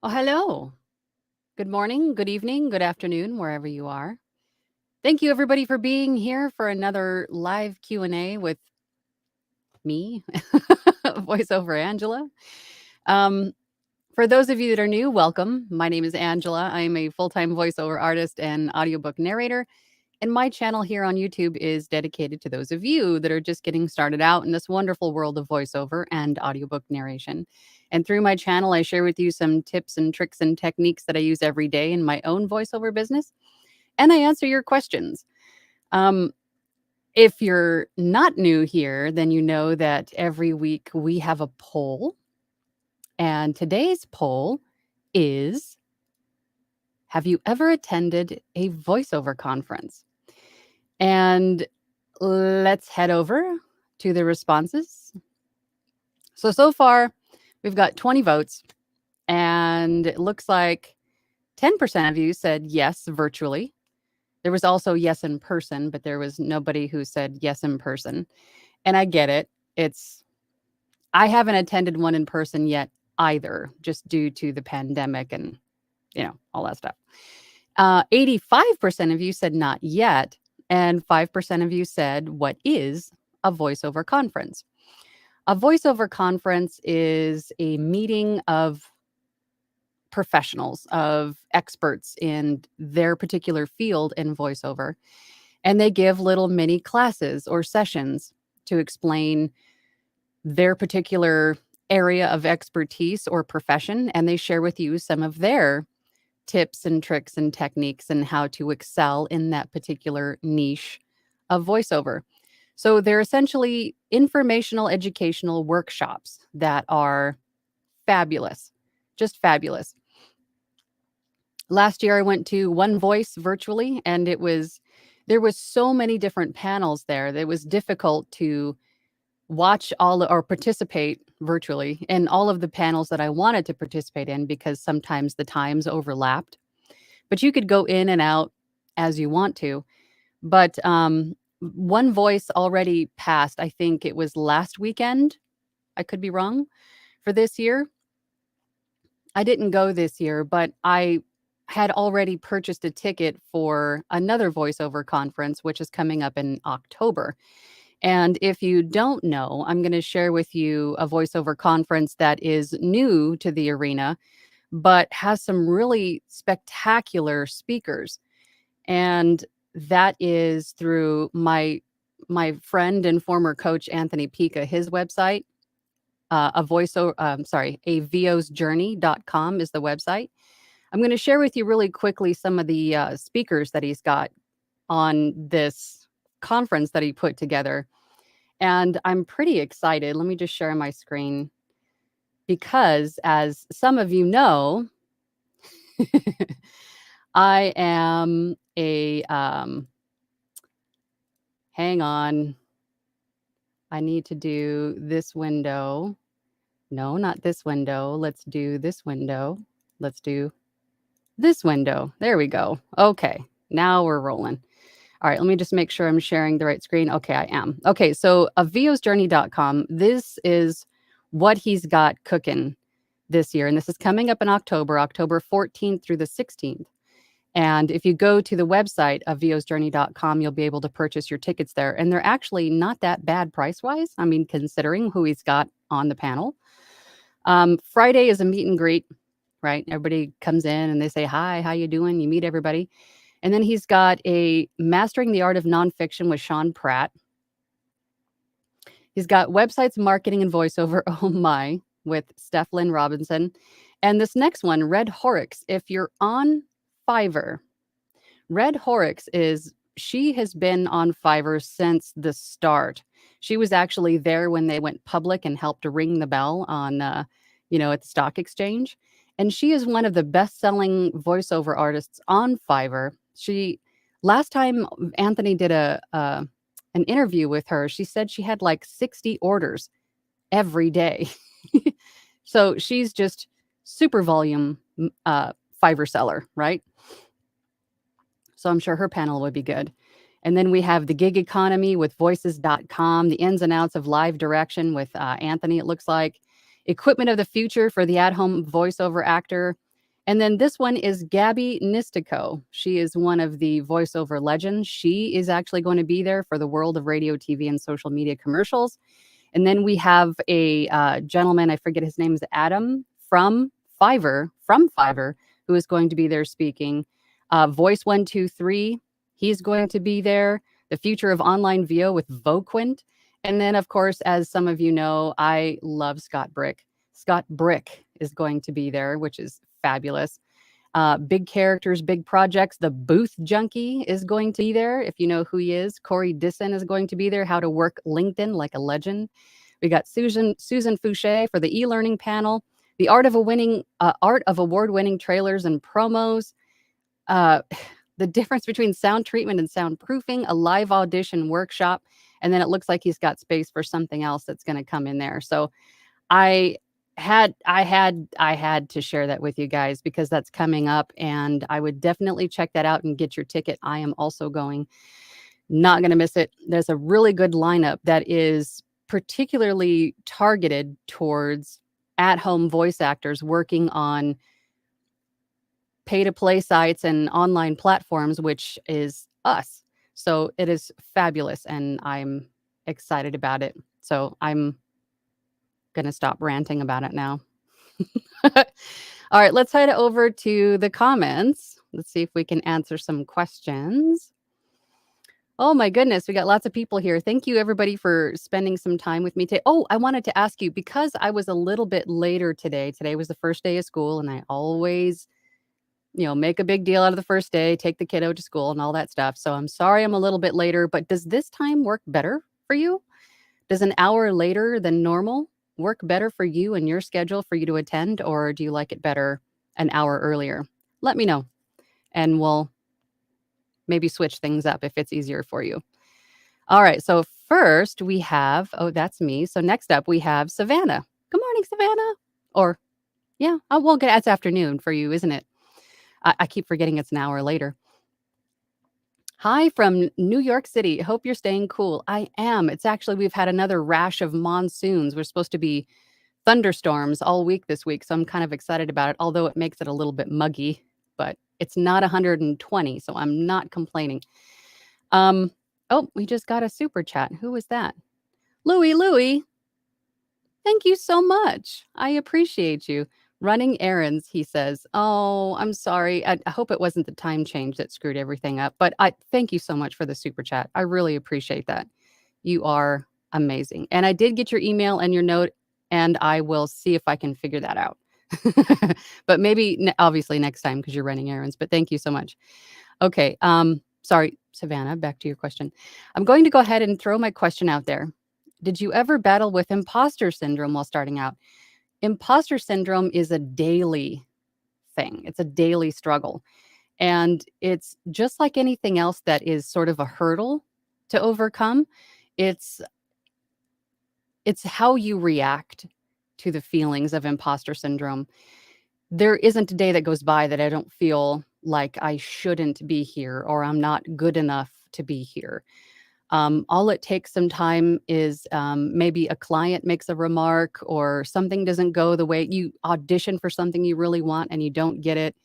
Oh, hello. Good morning, good evening, good afternoon, wherever you are. Thank you everybody for being here for another live Q&A with me, VoiceOver Angela. Um, for those of you that are new, welcome. My name is Angela. I am a full-time voiceover artist and audiobook narrator, and my channel here on YouTube is dedicated to those of you that are just getting started out in this wonderful world of voiceover and audiobook narration. And through my channel, I share with you some tips and tricks and techniques that I use every day in my own voiceover business, and I answer your questions. Um, if you're not new here, then you know that every week we have a poll, and today's poll is, have you ever attended a voiceover conference? And let's head over to the responses. So far, we've got 20 votes, and it looks like 10% of you said yes virtually. There was also yes in person, but there was nobody who said yes in person. And I get it. I haven't attended one in person yet either, just due to the pandemic and, all that stuff. 85% of you said not yet, and 5% of you said, what is a voiceover conference? A voiceover conference is a meeting of professionals, of experts in their particular field in voiceover, and they give little mini classes or sessions to explain their particular area of expertise or profession, and they share with you some of their tips and tricks and techniques and how to excel in that particular niche of voiceover. So they're essentially informational educational workshops that are fabulous, just fabulous. Last year I went to One Voice virtually, and there was so many different panels there that it was difficult to watch or participate virtually in all of the panels that I wanted to participate in because sometimes the times overlapped. But you could go in and out as you want to. But One Voice already passed. I think it was last weekend. I could be wrong for this year. I didn't go this year, but I had already purchased a ticket for another voiceover conference, which is coming up in October. And if you don't know, I'm going to share with you a voiceover conference that is new to the arena, but has some really spectacular speakers. And that is through my friend and former coach Anthony Pica, his website, a vosjourney.com is the website. I'm going to share with you really quickly some of the speakers that he's got on this conference that he put together. And I'm pretty excited. Let me just share my screen because, as some of you know, I am hang on. I need to do this window. No, not this window. Let's do this window. Let's do this window. There we go. Okay, now we're rolling. All right, let me just make sure I'm sharing the right screen. Okay, I am. Okay, so vosjourney.com, this is what he's got cooking this year. And this is coming up in October 14th through the 16th. And if you go to the website of vosjourney.com, you'll be able to purchase your tickets there. And they're actually not that bad price-wise. I mean, considering who he's got on the panel. Friday is a meet and greet, right? Everybody comes in and they say, hi, how you doing? You meet everybody. And then he's got a Mastering the Art of Nonfiction with Sean Pratt. He's got Websites, Marketing, and Voiceover, oh my, with Steph Lynn Robinson. And this next one, Red Horrocks. If you're on Fiverr, Red Horrocks she has been on Fiverr since the start. She was actually there when they went public and helped to ring the bell on, at the stock exchange. And she is one of the best-selling voiceover artists on Fiverr. Last time Anthony did an interview with her, she said she had like 60 orders every day. So she's just super volume Fiverr seller, right? So I'm sure her panel would be good. And then we have the gig economy with voices.com, the ins and outs of live direction with Anthony, it looks like. Equipment of the future for the at-home voiceover actor. And then this one is Gabby Nistico. She is one of the voiceover legends. She is actually going to be there for the world of radio, TV, and social media commercials. And then we have a gentleman, I forget his name is Adam from Fiverr, who is going to be there speaking. Voice 123, he's going to be there. The future of online VO with Voquint. And then, of course, as some of you know, I love Scott Brick. Scott Brick is going to be there, which is fabulous. Big characters, big projects. The Booth Junkie is going to be there. If you know who he is, Corey Disson is going to be there. How to work LinkedIn like a legend. We got Susan Fouché for the e-learning panel. The art of award-winning trailers and promos. The difference between sound treatment and soundproofing. A live audition workshop, and then it looks like he's got space for something else that's going to come in there. So I had to share that with you guys because that's coming up, and I would definitely check that out and get your ticket. I am also going. Not going to miss it. There's a really good lineup that is particularly targeted towards at-home voice actors working on pay-to-play sites and online platforms, which is us. So it is fabulous, and I'm excited about it. So I'm going to stop ranting about it now. All right, let's head over to the comments. Let's see if we can answer some questions. Oh my goodness, we got lots of people here. Thank you everybody for spending some time with me today. Oh, I wanted to ask you, because I was a little bit later today. Today was the first day of school, and I always, make a big deal out of the first day, take the kiddo to school and all that stuff. So I'm sorry I'm a little bit later, but does this time work better for you? Does an hour later than normal work better for you and your schedule for you to attend, or do you like it better an hour earlier? Let me know, and we'll maybe switch things up if it's easier for you. All right. So first we have, that's me. So next up we have Savannah. Good morning, Savannah. Or yeah, we'll get, it's afternoon for you, isn't it? I keep forgetting it's an hour later. Hi from New York City. Hope you're staying cool. I am. It's actually, we've had another rash of monsoons. We're supposed to be thunderstorms all week this week. So I'm kind of excited about it, although it makes it a little bit muggy, but it's not 120. So I'm not complaining. Oh, we just got a super chat. Who was that? Louie. Thank you so much. I appreciate you. Running errands, he says. Oh, I'm sorry. I hope it wasn't the time change that screwed everything up, but I thank you so much for the super chat. I really appreciate that. You are amazing. And I did get your email and your note, and I will see if I can figure that out. But maybe obviously next time because you're running errands, but thank you so much. Okay. Sorry, Savannah, back to your question. I'm going to go ahead and throw my question out there. Did you ever battle with imposter syndrome while starting out? Imposter syndrome is a daily thing. It's a daily struggle. And it's just like anything else that is sort of a hurdle to overcome. It's how you react to the feelings of imposter syndrome. There isn't a day that goes by that I don't feel like I shouldn't be here or I'm not good enough to be here. All it takes some time is maybe a client makes a remark or something doesn't go the way you audition for something you really want and you don't get it.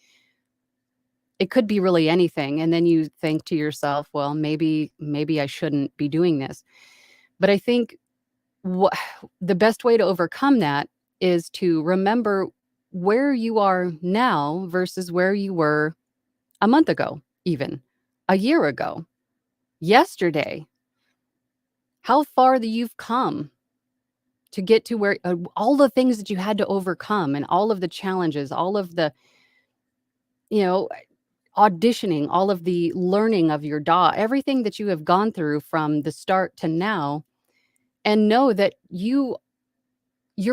It could be really anything. And then you think to yourself, well, maybe I shouldn't be doing this. But I think the best way to overcome that is to remember where you are now versus where you were a month ago, even a year ago, yesterday. How far that you've come to get to where all the things that you had to overcome and all of the challenges, all of the, auditioning, all of the learning of your DAW, everything that you have gone through from the start to now, and know that your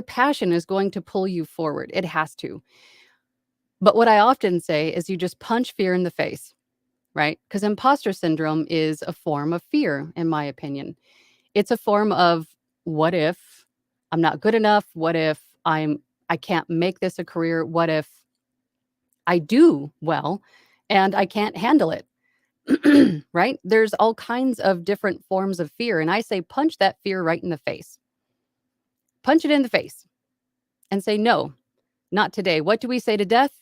passion is going to pull you forward. It has to. But what I often say is you just punch fear in the face, right? Because imposter syndrome is a form of fear, in my opinion. It's a form of, what if I'm not good enough? What if I can't make this a career? What if I do well and I can't handle it? Right? There's all kinds of different forms of fear. And I say, punch that fear right in the face. Punch it in the face and say, no, not today. What do we say to death?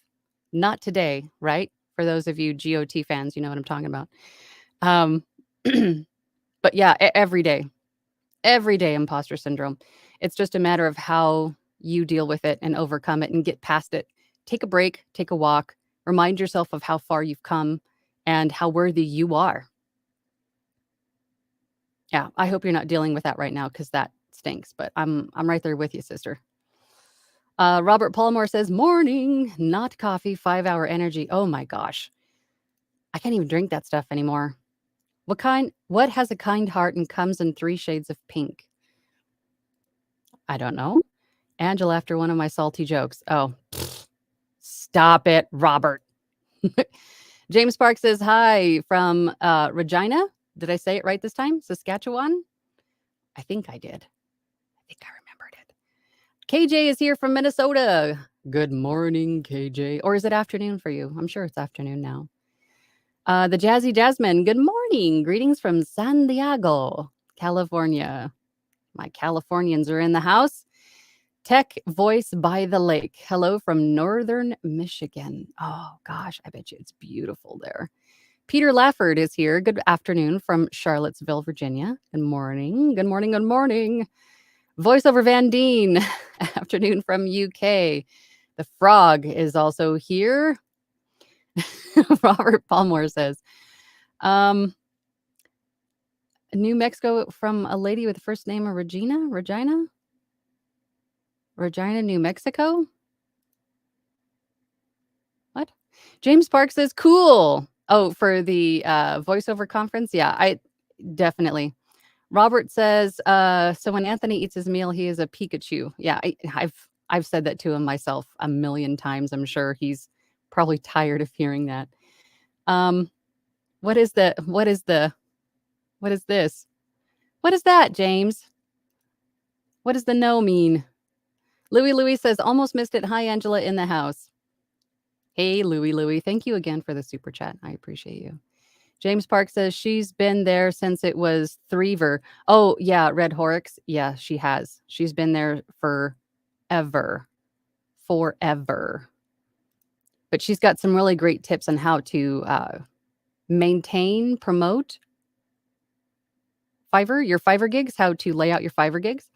Not today, right? For those of you GOT fans, you know what I'm talking about. Um, but yeah, every day imposter syndrome. It's just a matter of how you deal with it and overcome it and get past it. Take a break, take a walk, remind yourself of how far you've come and how worthy you are. Yeah, I hope you're not dealing with that right now because that stinks, but I'm right there with you, sister. Robert Palmore says, morning, not coffee, 5-hour energy. Oh my gosh. I can't even drink that stuff anymore. What has a kind heart and comes in 3 shades of pink? I don't know. Angela after one of my salty jokes. Oh, stop it, Robert. James Sparks says, hi from Regina. Did I say it right this time? Saskatchewan? I think I did. I think I remembered it. KJ is here from Minnesota. Good morning, KJ. Or is it afternoon for you? I'm sure it's afternoon now. The Jazzy Jasmine, good morning. Greetings from San Diego, California. My Californians are in the house. Tech Voice by the Lake. Hello from Northern Michigan. Oh, gosh, I bet you it's beautiful there. Peter Lafford is here. Good afternoon from Charlottesville, Virginia. Good morning. Good morning. Good morning. VoiceOver Van Deen. Afternoon from UK. The Frog is also here. Robert Palmore says, New Mexico from a lady with the first name of Regina, New Mexico. What? James Park says, cool. Oh, for the voiceover conference? Yeah, I definitely. Robert says, so when Anthony eats his meal, he is a Pikachu. Yeah, I've said that to him myself a million times. I'm sure he's probably tired of hearing that. What is this? What is that, James? What does the no mean? Louis says, almost missed it. Hi, Angela in the house. Hey, Louis. Thank you again for the super chat. I appreciate you. James Park says she's been there since it was Threever. Oh, yeah, Red Horrocks. Yeah, she has. She's been there forever. But she's got some really great tips on how to promote your Fiverr gigs, how to lay out your Fiverr gigs.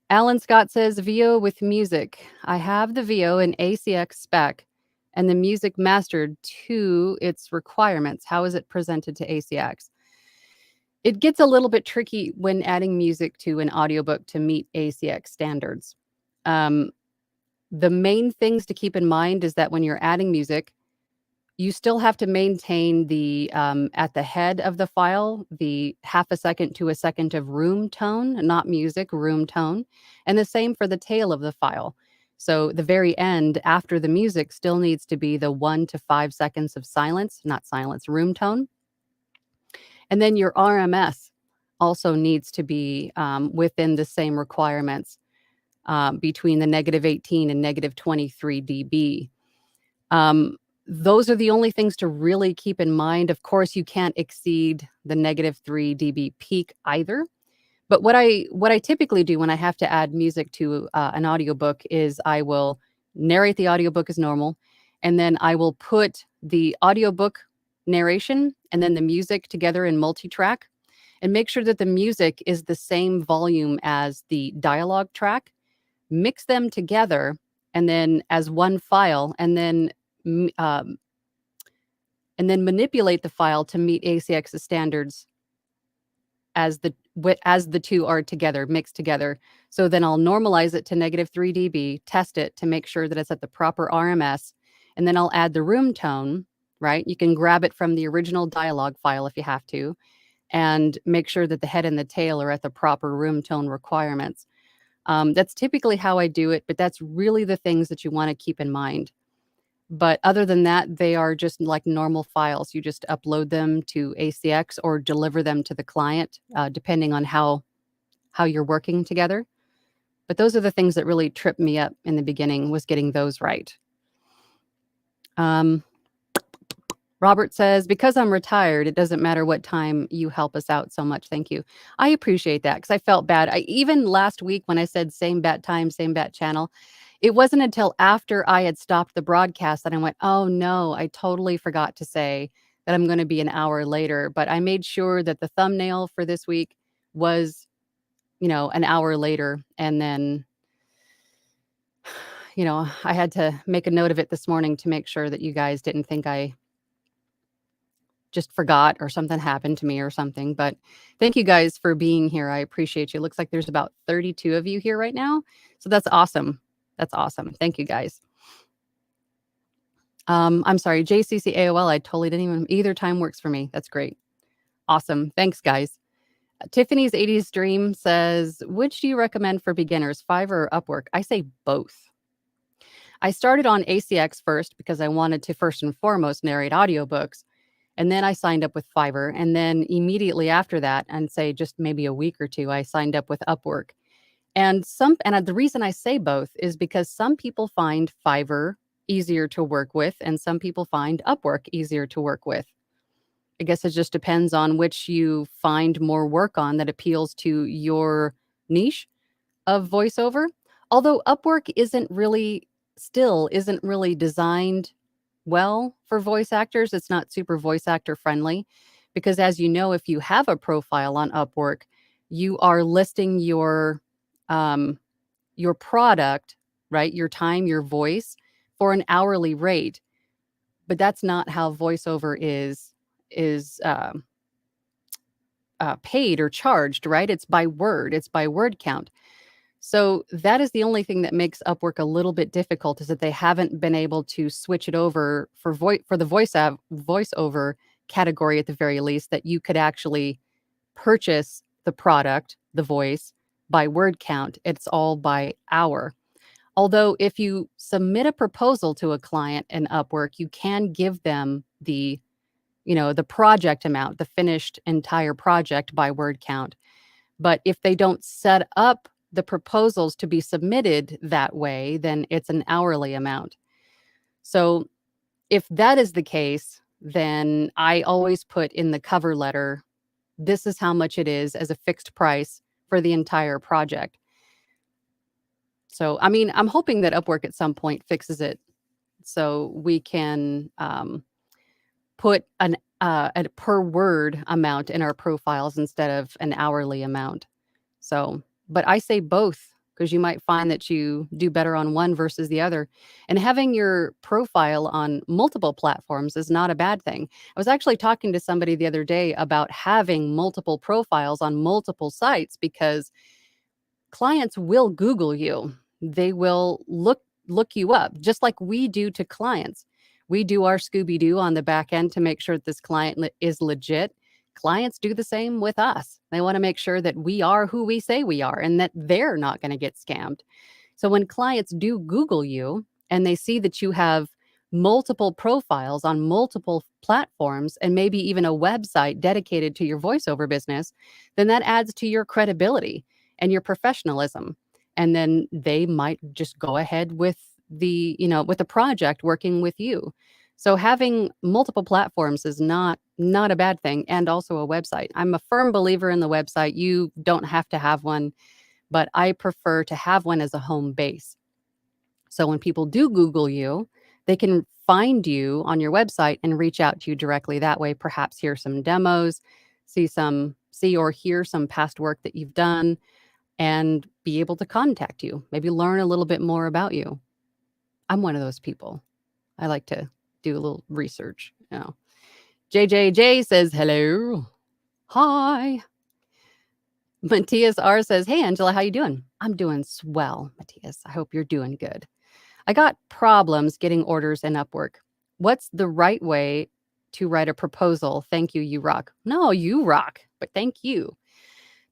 Alan Scott says, VO with music. I have the VO in ACX spec and the music mastered to its requirements. How is it presented to ACX? It gets a little bit tricky when adding music to an audiobook to meet ACX standards. The main things to keep in mind is that when you're adding music, you still have to maintain the at the head of the file, the half a second to a second of room tone, not music, room tone. And the same for the tail of the file. So the very end after the music still needs to be the 1 to 5 seconds of silence, not silence, room tone. And then your RMS also needs to be within the same requirements between the -18 and -23 dB. Those are the only things to really keep in mind. Of course, you can't exceed the -3 dB peak either. But what I typically do when I have to add music to an audiobook is I will narrate the audiobook as normal, and then I will put the audiobook narration and then the music together in multi-track and make sure that the music is the same volume as the dialogue track, mix them together and then as one file, and then manipulate the file to meet ACX's standards as the two are together, mixed together. So then I'll normalize it to -3 dB, test it to make sure that it's at the proper RMS, and then I'll add the room tone, right? You can grab it from the original dialogue file if you have to, and make sure that the head and the tail are at the proper room tone requirements. That's typically how I do it, but that's really the things that you want to keep in mind. But other than that, they are just like normal files. You just upload them to ACX or deliver them to the client, depending on how you're working together. But those are the things that really tripped me up in the beginning, was getting those right. Robert says, because I'm retired, it doesn't matter what time you help us out so much. Thank you. I appreciate that because I felt bad. Even last week when I said same bat time, same bat channel, It wasn't until after I had stopped the broadcast that I went, "Oh, no, I totally forgot to say that I'm gonna be an hour later," but I made sure that the thumbnail for this week was, an hour later, and then, I had to make a note of it this morning to make sure that you guys didn't think I just forgot or something happened to me or something, but thank you guys for being here. I appreciate you. Looks like there's about 32 of you here right now, so that's awesome. That's awesome. Thank you, guys. I'm sorry, JCC AOL, I totally didn't even either time works for me. That's great. Awesome. Thanks, guys. Tiffany's 80s Dream says, which do you recommend for beginners, Fiverr or Upwork? I say both. I started on ACX first because I wanted to first and foremost narrate audiobooks. And then I signed up with Fiverr. And then immediately after that, and say just maybe a week or two, I signed up with Upwork. And the reason I say both is because some people find Fiverr easier to work with, and some people find Upwork easier to work with. I guess it just depends on which you find more work on that appeals to your niche of voiceover. Although Upwork isn't really designed well for voice actors. It's not super voice actor friendly because, as you know, if you have a profile on Upwork, you are listing your product, right? Your time, your voice for an hourly rate. But that's not how voiceover is paid or charged, right? It's by word. It's by word count. So that is the only thing that makes Upwork a little bit difficult, is that they haven't been able to switch it over for the voiceover category at the very least, that you could actually purchase the product, the voice, by word count. It's all by hour. Although if you submit a proposal to a client in Upwork, you can give them the project amount, the finished entire project by word count. But if they don't set up the proposals to be submitted that way, then it's an hourly amount. So if that is the case, then I always put in the cover letter, this is how much it is as a fixed price for the entire project. So, I mean, I'm hoping that Upwork at some point fixes it so we can put a per word amount in our profiles instead of an hourly amount. So, but I say both because you might find that you do better on one versus the other. And having your profile on multiple platforms is not a bad thing. I was actually talking to somebody the other day about having multiple profiles on multiple sites because clients will Google you. They will look you up just like we do to clients. We do our Scooby-Doo on the back end to make sure that this client is legit. Clients do the same with us. They want to make sure that we are who we say we are and that they're not going to get scammed. So when clients do Google you and they see that you have multiple profiles on multiple platforms and maybe even a website dedicated to your voiceover business, then that adds to your credibility and your professionalism. And then they might just go ahead with the project working with you. So having multiple platforms is not a bad thing, and also a website. I'm a firm believer in the website. You don't have to have one, but I prefer to have one as a home base. So when people do Google you, they can find you on your website and reach out to you directly that way, perhaps hear some demos, see or hear some past work that you've done, and be able to contact you, maybe learn a little bit more about you. I'm one of those people. I like to do a little research. JJJ says, hello. Hi. Matthias R says, hey, Angela, how you doing? I'm doing swell, Matthias. I hope you're doing good. I got problems getting orders in Upwork. What's the right way to write a proposal? Thank you, you rock. No, you rock, but thank you.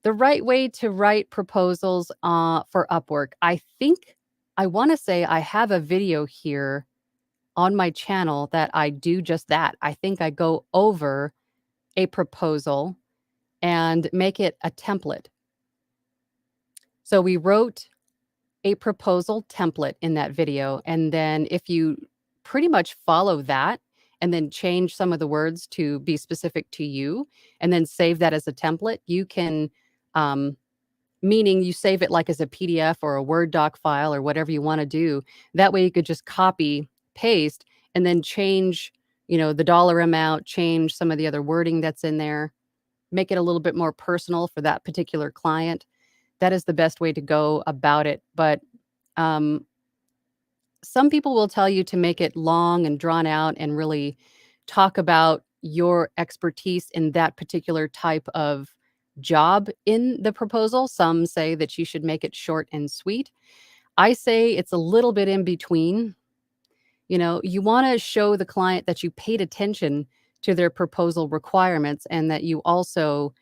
The right way to write proposals for Upwork. I want to say I have a video here on my channel that I do just that. I think I go over a proposal and make it a template. So we wrote a proposal template in that video. And then if you pretty much follow that and then change some of the words to be specific to you and then save that as a template, you can meaning you save it like as a PDF or a Word doc file or whatever you want to do. That way you could just copy, paste, and then change, the dollar amount, change some of the other wording that's in there, make it a little bit more personal for that particular client. That is the best way to go about it. But um, some people will tell you to make it long and drawn out and really talk about your expertise in that particular type of job in the proposal. Some say that you should make it short and sweet. I say it's a little bit in between. You want to show the client that you paid attention to their proposal requirements and that you also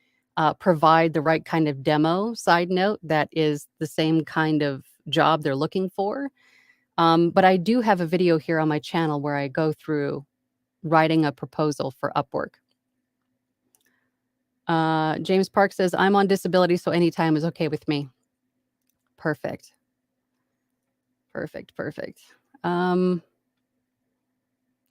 provide the right kind of demo, side note, that is the same kind of job they're looking for. But I do have a video here on my channel where I go through writing a proposal for Upwork. James Park says, I'm on disability, so anytime is okay with me. Perfect. Did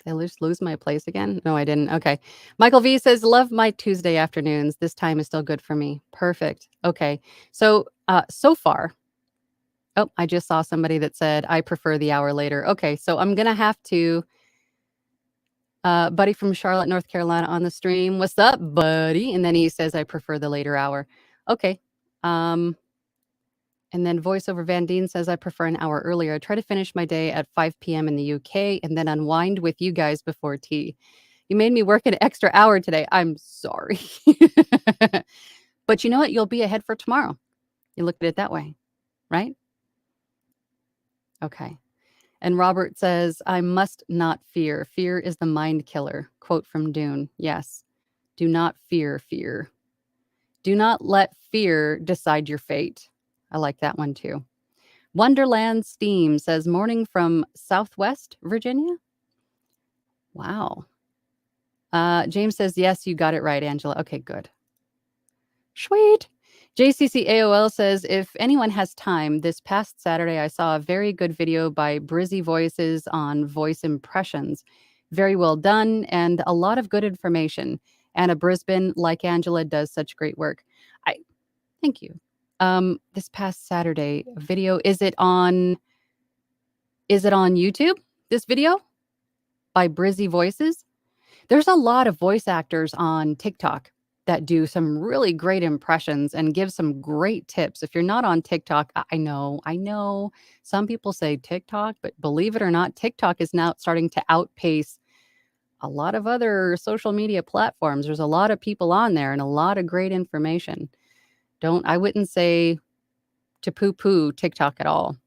I lose my place again? No, I didn't. Okay. Michael V says, love my Tuesday afternoons. This time is still good for me. Perfect. Okay. So, so far, oh, I just saw somebody that said, I prefer the hour later. Okay. So I'm going to have to, buddy from Charlotte, North Carolina on the stream. What's up, buddy? And then he says, I prefer the later hour. Okay. And then VoiceOver Van Deen says, I prefer an hour earlier. I try to finish my day at 5 p.m. in the UK and then unwind with you guys before tea. You made me work an extra hour today. I'm sorry. But you know what? You'll be ahead for tomorrow. You look at it that way, right? Okay. And Robert says, I must not fear. Fear is the mind killer. Quote from Dune. Yes. Do not fear fear. Do not let fear decide your fate. I like that one too. Wonderland Steam says, morning from Southwest Virginia. Wow. James says, yes, you got it right, Angela. Okay, good. Sweet. JCC AOL says, if anyone has time, this past Saturday, I saw a very good video by Brizzy Voices on voice impressions. Very well done and a lot of good information. Anna Brisbane, like Angela, does such great work. Thank you. This past Saturday video, is it on YouTube? This video by Brizzy Voices? There's a lot of voice actors on TikTok that do some really great impressions and give some great tips. If you're not on TikTok, I know some people say TikTok, but believe it or not, TikTok is now starting to outpace a lot of other social media platforms. There's a lot of people on there and a lot of great information. I wouldn't say to poo-poo TikTok at all.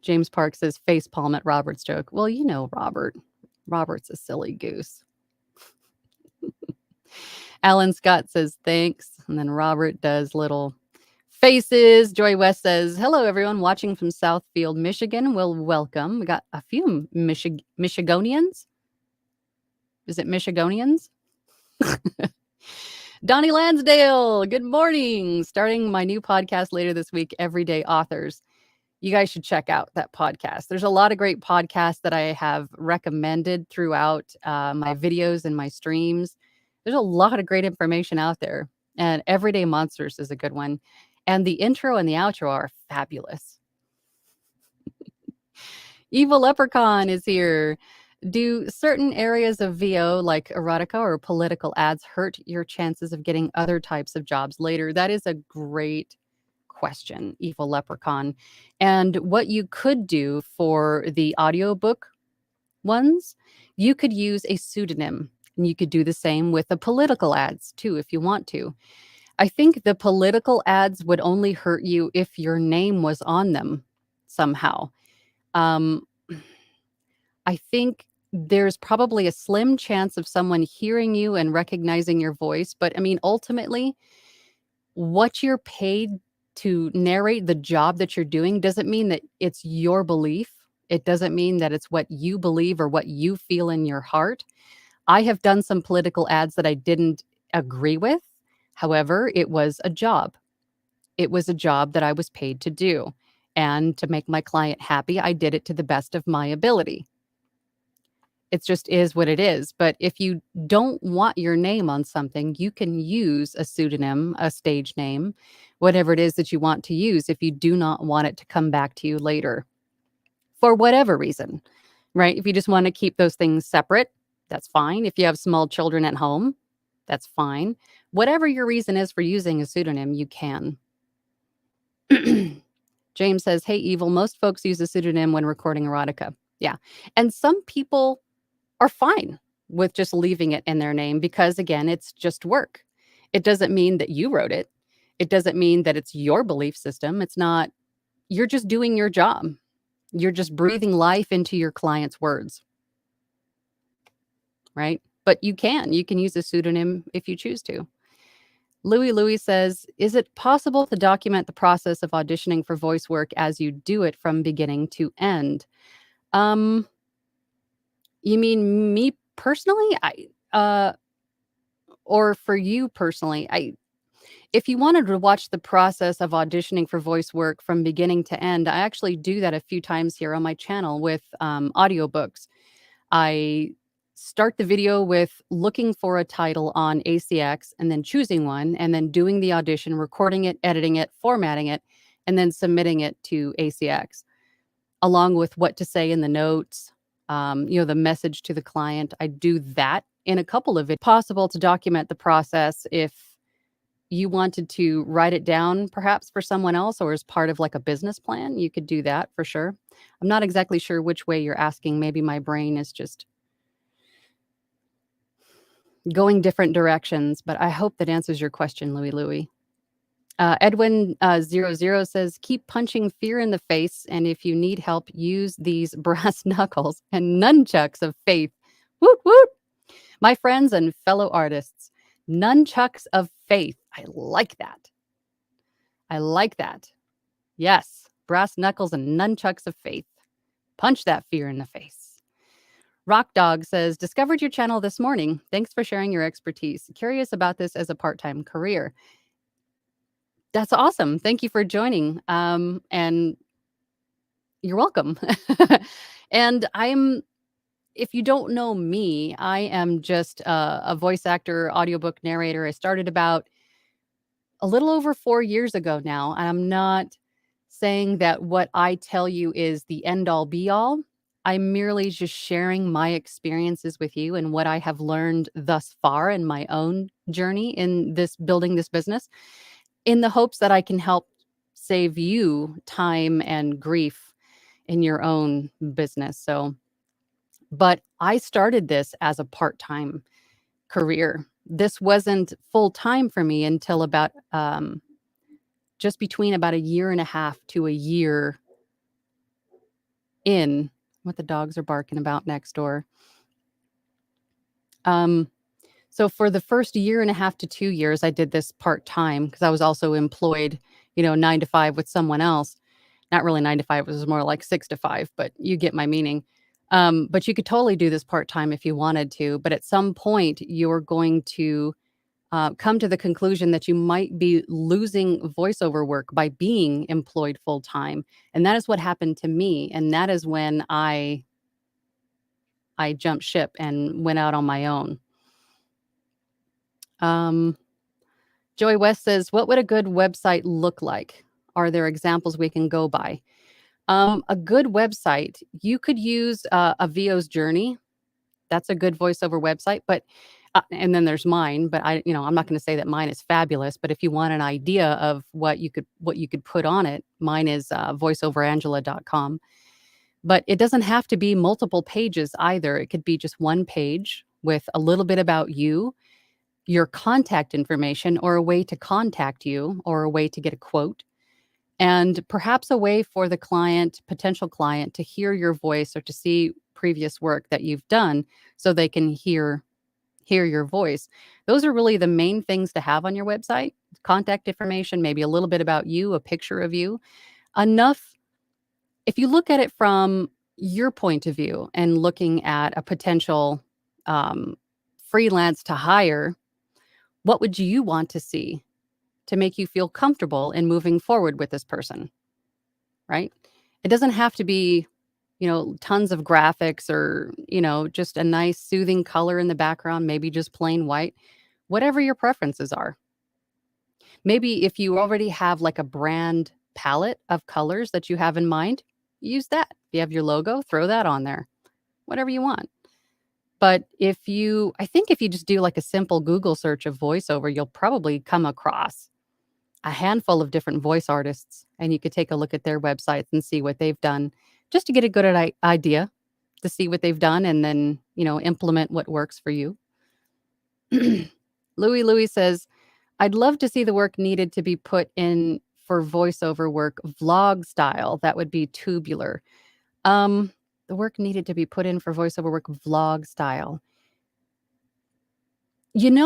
James Park says facepalm at Robert's joke. Well, Robert. Robert's a silly goose. Alan Scott says thanks. And then Robert does little faces. Joy West says, hello, everyone watching from Southfield, Michigan. Well, welcome. We got a few Michigonians. Is it Michigonians? Donnie Lansdale, good morning. Starting my new podcast later this week, Everyday Authors. You guys should check out that podcast. There's a lot of great podcasts that I have recommended throughout my videos and my streams. There's a lot of great information out there. And Everyday Monsters is a good one. And the intro and the outro are fabulous. Evil Leprechaun is here. Do certain areas of VO, like erotica or political ads, hurt your chances of getting other types of jobs later? That is a great question, Evil Leprechaun. And what you could do for the audiobook ones, you could use a pseudonym. And you could do the same with the political ads too, if you want to. I think the political ads would only hurt you if your name was on them somehow. I think there's probably a slim chance of someone hearing you and recognizing your voice. But I mean, ultimately, what you're paid to narrate the job that you're doing doesn't mean that it's your belief. It doesn't mean that it's what you believe or what you feel in your heart. I have done some political ads that I didn't agree with. However, it was a job. It was a job that I was paid to do. And to make my client happy, I did it to the best of my ability. It just is what it is. But if you don't want your name on something, you can use a pseudonym, a stage name, whatever it is that you want to use if you do not want it to come back to you later for whatever reason, right? If you just want to keep those things separate, that's fine. If you have small children at home, that's fine. Whatever your reason is for using a pseudonym, you can. James says, "Hey, Evil, most folks use a pseudonym when recording erotica." Yeah. And some people are fine with just leaving it in their name because, again, it's just work. It doesn't mean that you wrote it. It doesn't mean that it's your belief system. It's not, you're just doing your job. You're just breathing life into your client's words, right? But you can use a pseudonym if you choose to. Louis says, "Is it possible to document the process of auditioning for voice work as you do it from beginning to end?" Um, you mean me personally? Or for you personally? If you wanted to watch the process of auditioning for voice work from beginning to end, I actually do that a few times here on my channel with audiobooks. I start the video with looking for a title on ACX and then choosing one and then doing the audition, recording it, editing it, formatting it, and then submitting it to ACX, along with what to say in the notes, the message to the client. I do that in a couple of it. Possible to document the process if you wanted to write it down perhaps for someone else or as part of like a business plan, you could do that for sure. I'm not exactly sure which way you're asking. Maybe my brain is just going different directions, but I hope that answers your question, Louie. Edwin 00 says, "Keep punching fear in the face, and if you need help, use these brass knuckles and nunchucks of faith." Woot woot! My friends and fellow artists, nunchucks of faith. I like that. I like that. Yes, brass knuckles and nunchucks of faith. Punch that fear in the face. Rock Dog says, "Discovered your channel this morning. Thanks for sharing your expertise. Curious about this as a part-time career." That's awesome. Thank you for joining. And you're welcome. And if you don't know me, I am just a voice actor, audiobook narrator. I started about a little over 4 years ago now. And I'm not saying that what I tell you is the end all be all. I'm merely just sharing my experiences with you and what I have learned thus far in my own journey in this building this business, in the hopes that I can help save you time and grief in your own business. So, but I started this as a part-time career. This wasn't full-time for me until about just between about a year and a half to a year in. What the dogs are barking about next door. So for the first year and a half to 2 years, I did this part-time because I was also employed, 9 to 5 with someone else. Not really 9 to 5, it was more like 6 to 5, but you get my meaning. But you could totally do this part-time if you wanted to, but at some point you're going to come to the conclusion that you might be losing voiceover work by being employed full-time. And that is what happened to me. And that is when I jumped ship and went out on my own. Joy West says, "What would a good website look like? Are there examples we can go by?" A good website, you could use a VO's Journey. That's a good voiceover website, but and then there's mine, but I'm not going to say that mine is fabulous, but if you want an idea of what you could put on it, mine is voiceoverangela.com. But it doesn't have to be multiple pages either. It could be just one page with a little bit about you, your contact information, or a way to contact you, or a way to get a quote, and perhaps a way for the potential client, to hear your voice or to see previous work that you've done so they can hear your voice. Those are really the main things to have on your website. Contact information, maybe a little bit about you, a picture of you. Enough, if you look at it from your point of view and looking at a potential freelance to hire, what would you want to see to make you feel comfortable in moving forward with this person, right? It doesn't have to be tons of graphics or, just a nice soothing color in the background, maybe just plain white, whatever your preferences are. Maybe if you already have like a brand palette of colors that you have in mind, use that. If you have your logo, throw that on there, whatever you want. But I think if you just do like a simple Google search of voiceover, you'll probably come across a handful of different voice artists, and you could take a look at their websites and see what they've done just to get a good idea to see what they've done and then, implement what works for you. Louis says, I'd love to see the work needed to be put in for voiceover work vlog style. That would be tubular. The work needed to be put in for voiceover work vlog style. In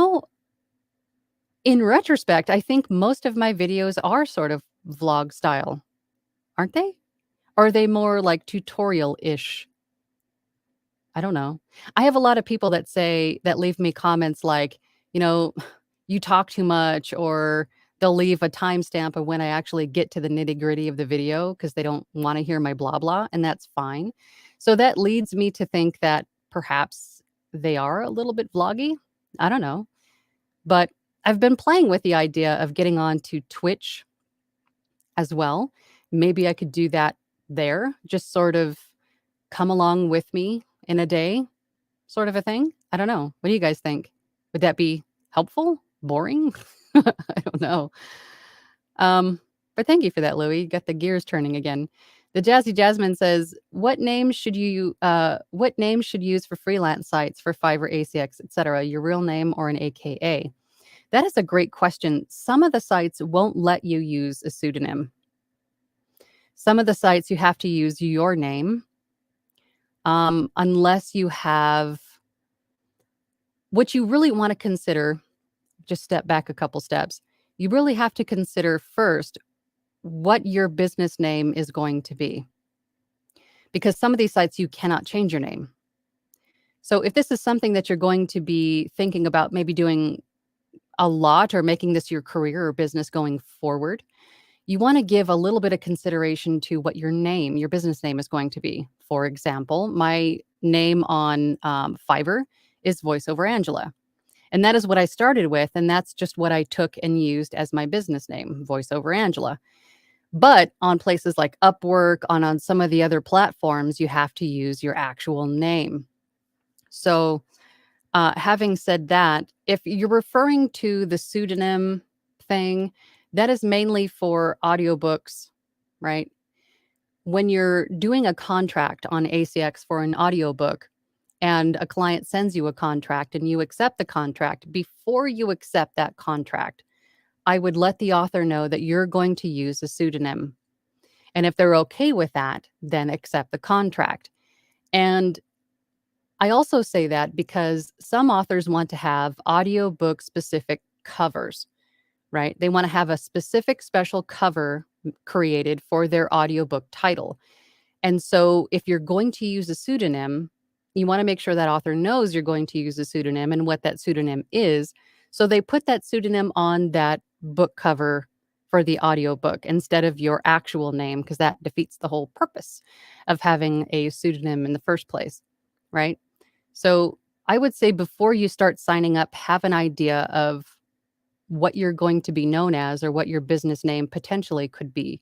retrospect, I think most of my videos are sort of vlog style, aren't they? Or are they more like tutorial-ish? I don't know. I have a lot of people that leave me comments like, you know, you talk too much, or they'll leave a timestamp of when I actually get to the nitty-gritty of the video because they don't want to hear my blah blah, and that's fine. So that leads me to think that perhaps they are a little bit vloggy. I don't know. But I've been playing with the idea of getting on to Twitch as well. Maybe I could do that there, just sort of come along with me in a day, sort of a thing. I don't know. What do you guys think? Would that be helpful? Boring? I don't know. But thank you for that, Louie. You got the gears turning again. The Jazzy Jasmine says, what name should use for freelance sites for Fiverr, ACX, etc.? Your real name or an AKA? That is a great question. Some of the sites won't let you use a pseudonym. Some of the sites you have to use your name, unless you have what you really want to consider. Just step back a couple steps. You really have to consider first what your business name is going to be, because some of these sites you cannot change your name. So if this is something that you're going to be thinking about maybe doing a lot or making this your career or business going forward, you want to give a little bit of consideration to what your business name is going to be. For example, my name on Fiverr is VoiceOverAngela. And that is what I started with. And that's just what I took and used as my business name, VoiceOverAngela. But on places like Upwork, on some of the other platforms, you have to use your actual name. So having said that, if you're referring to the pseudonym thing, that is mainly for audiobooks, right? When you're doing a contract on ACX for an audiobook and a client sends you a contract and you accept the contract, before you accept that contract, I would let the author know that you're going to use a pseudonym. And if they're okay with that, then accept the contract. And I also say that because some authors want to have audiobook specific covers, right? They want to have a specific special cover created for their audiobook title. And so if you're going to use a pseudonym, you want to make sure that author knows you're going to use a pseudonym and what that pseudonym is. So they put that pseudonym on that book cover for the audiobook instead of your actual name, because that defeats the whole purpose of having a pseudonym in the first place, right? So I would say before you start signing up, have an idea of what you're going to be known as or what your business name potentially could be,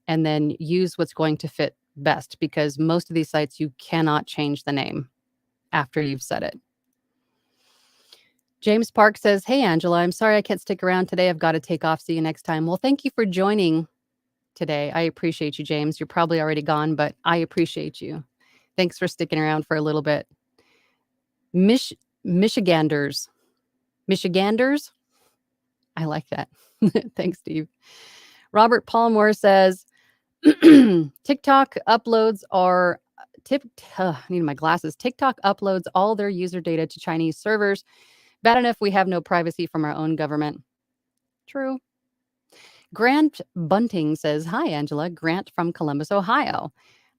and then use what's going to fit best, because most of these sites you cannot change the name after you've said it. James Park says, hey, Angela, I'm sorry I can't stick around today. I've got to take off. See you next time. Well, thank you for joining today. I appreciate you, James. You're probably already gone, but I appreciate you. Thanks for sticking around for a little bit. Michiganders. I like that. Thanks, Steve. Robert Palmore says, TikTok uploads are I need my glasses. TikTok uploads all their user data to Chinese servers. Bad enough we have no privacy from our own government. True. Grant Bunting says, hi, Angela. Grant from Columbus, Ohio.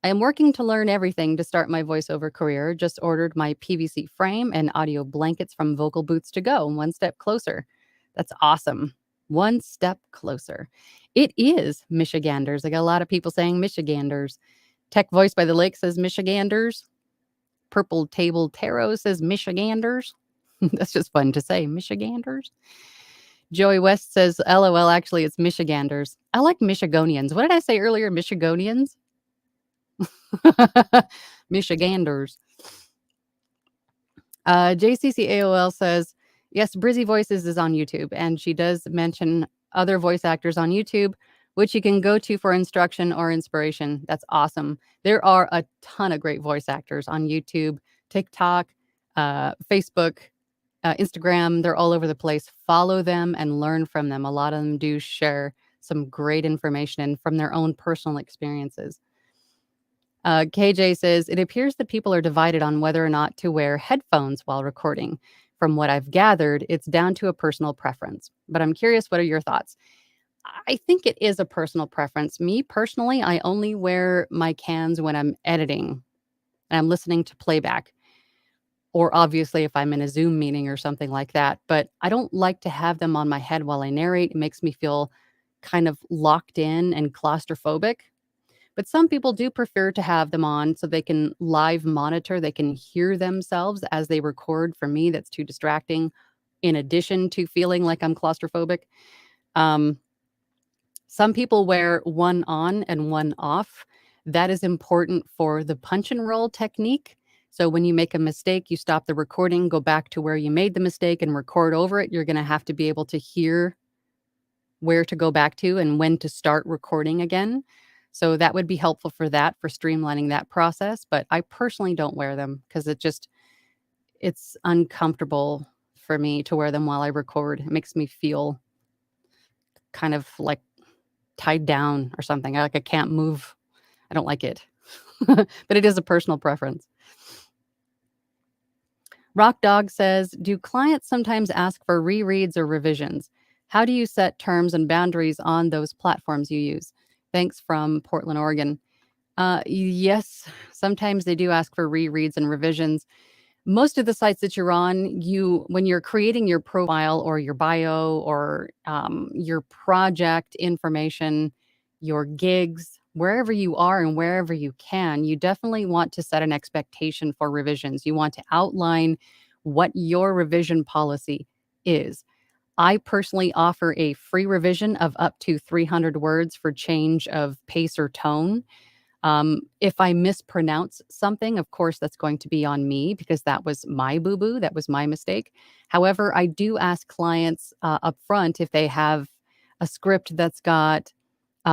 I am working to learn everything to start my voiceover career. Just ordered my PVC frame and audio blankets from Vocal Booths to go. One step closer. That's awesome. One step closer. It is Michiganders. I got a lot of people saying Michiganders. Tech Voice by the Lake says Michiganders. Purple Table Tarot says Michiganders. That's just fun to say, Michiganders. Joey West says, LOL, actually, it's Michiganders. I like Michigonians. What did I say earlier? Michigonians? Michiganders. JCCAOL says, yes, Brizzy Voices is on YouTube, and she does mention other voice actors on YouTube, which you can go to for instruction or inspiration. That's awesome. There are a ton of great voice actors on YouTube, TikTok, Facebook, Instagram. They're all over the place. Follow them and learn from them. A lot of them do share some great information and from their own personal experiences. KJ says, it appears that people are divided on whether or not to wear headphones while recording. From what I've gathered, it's down to a personal preference. But I'm curious, what are your thoughts? I think it is a personal preference. Me personally, I only wear my cans when I'm editing and I'm listening to playback. Or obviously if I'm in a Zoom meeting or something like that. But I don't like to have them on my head while I narrate. It makes me feel kind of locked in and claustrophobic. But some people do prefer to have them on so they can live monitor, they can hear themselves as they record. For me, that's too distracting, in addition to feeling like I'm claustrophobic. Some people wear one on and one off. That is important for the punch and roll technique. So when you make a mistake, you stop the recording, go back to where you made the mistake and record over it. You're going to have to be able to hear where to go back to and when to start recording again. So that would be helpful for that, for streamlining that process. But I personally don't wear them because it's uncomfortable for me to wear them while I record. It makes me feel kind of like tied down or something. I can't move. I don't like it. But it is a personal preference. Rock Dog says, do clients sometimes ask for rereads or revisions? How do you set terms and boundaries on those platforms you use? Thanks, from Portland, Oregon. Yes, sometimes they do ask for rereads and revisions. Most of the sites that you're on, when you're creating your profile or your bio or your project information, your gigs, wherever you are and wherever you can, you definitely want to set an expectation for revisions. You want to outline what your revision policy is. I personally offer a free revision of up to 300 words for change of pace or tone. If I mispronounce something, of course, that's going to be on me because that was my boo-boo. That was my mistake. However, I do ask clients up front if they have a script that's got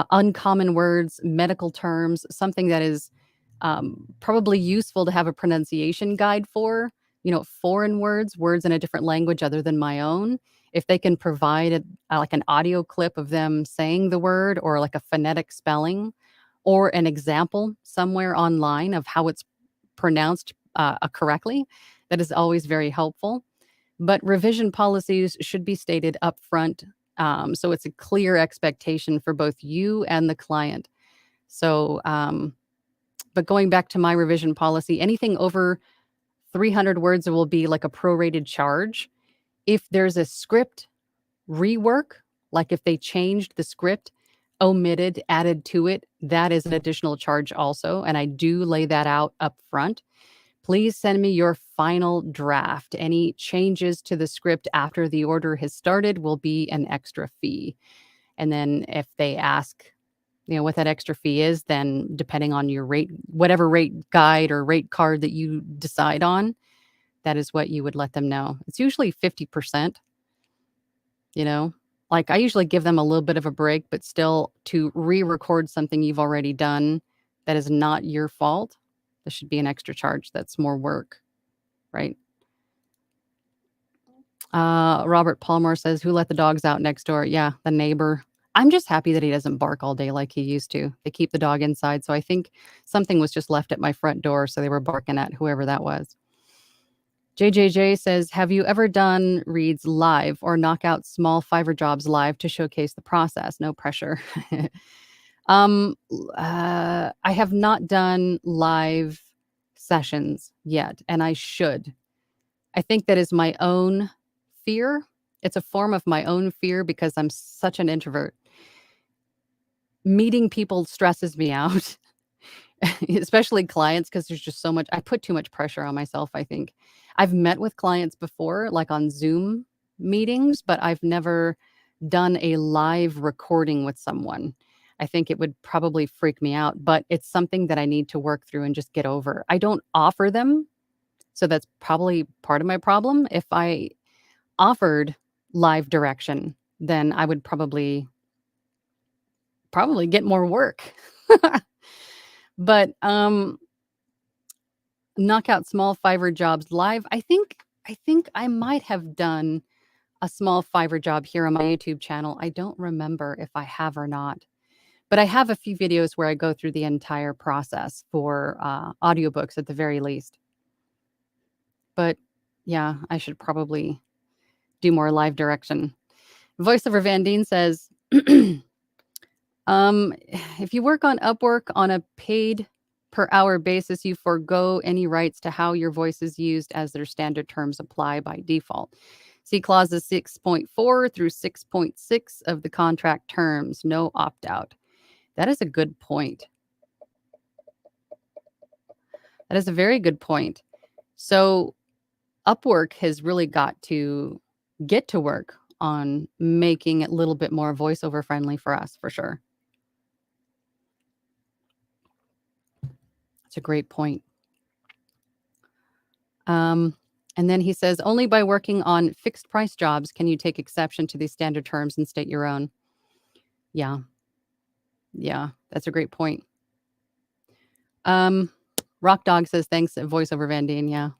uncommon words, medical terms, something that is probably useful to have a pronunciation guide for, foreign words in a different language other than my own. If they can provide like an audio clip of them saying the word or like a phonetic spelling or an example somewhere online of how it's pronounced correctly, that is always very helpful. But revision policies should be stated up front, so it's a clear expectation for both you and the client. So, but going back to my revision policy, anything over 300 words will be like a prorated charge. If there's a script rework, like if they changed the script, omitted, added to it, that is an additional charge also. And I do lay that out up front. Please send me your final draft. Any changes to the script after the order has started will be an extra fee. And then if they ask, what that extra fee is, then depending on your rate, whatever rate guide or rate card that you decide on, that is what you would let them know. It's usually 50%, like I usually give them a little bit of a break, but still to re-record something you've already done that is not your fault, there should be an extra charge. That's more work, right? Robert Palmer says, who let the dogs out next door? Yeah, the neighbor. I'm just happy that he doesn't bark all day like he used to. They keep the dog inside. So I think something was just left at my front door. So they were barking at whoever that was. JJJ says, have you ever done reads live or knock out small Fiverr jobs live to showcase the process? No pressure. I have not done live sessions yet, and I should. I think that is my own fear. It's a form of my own fear because I'm such an introvert. Meeting people stresses me out. especially clients, because there's just so much. I put too much pressure on myself, I think. I've met with clients before, like on Zoom meetings, but I've never done a live recording with someone. I think it would probably freak me out, but it's something that I need to work through and just get over. I don't offer them, so that's probably part of my problem. If I offered live direction, then I would probably get more work. But knock out small Fiverr jobs live. I think I might have done a small Fiverr job here on my YouTube channel. I don't remember if I have or not. But I have a few videos where I go through the entire process for audiobooks at the very least. But yeah, I should probably do more live direction. Voiceover Van Deen says, if you work on Upwork on a paid per hour basis, you forego any rights to how your voice is used as their standard terms apply by default. See clauses 6.4 through 6.6 of the contract terms. No opt out. That is a good point. That is a very good point. So Upwork has really got to get to work on making it a little bit more voiceover friendly for us, for sure. That's a great point. And then he says, only by working on fixed price jobs can you take exception to these standard terms and state your own. Yeah. Yeah, that's a great point. Rock Dog says, thanks, Voiceover Van Deen. Yeah.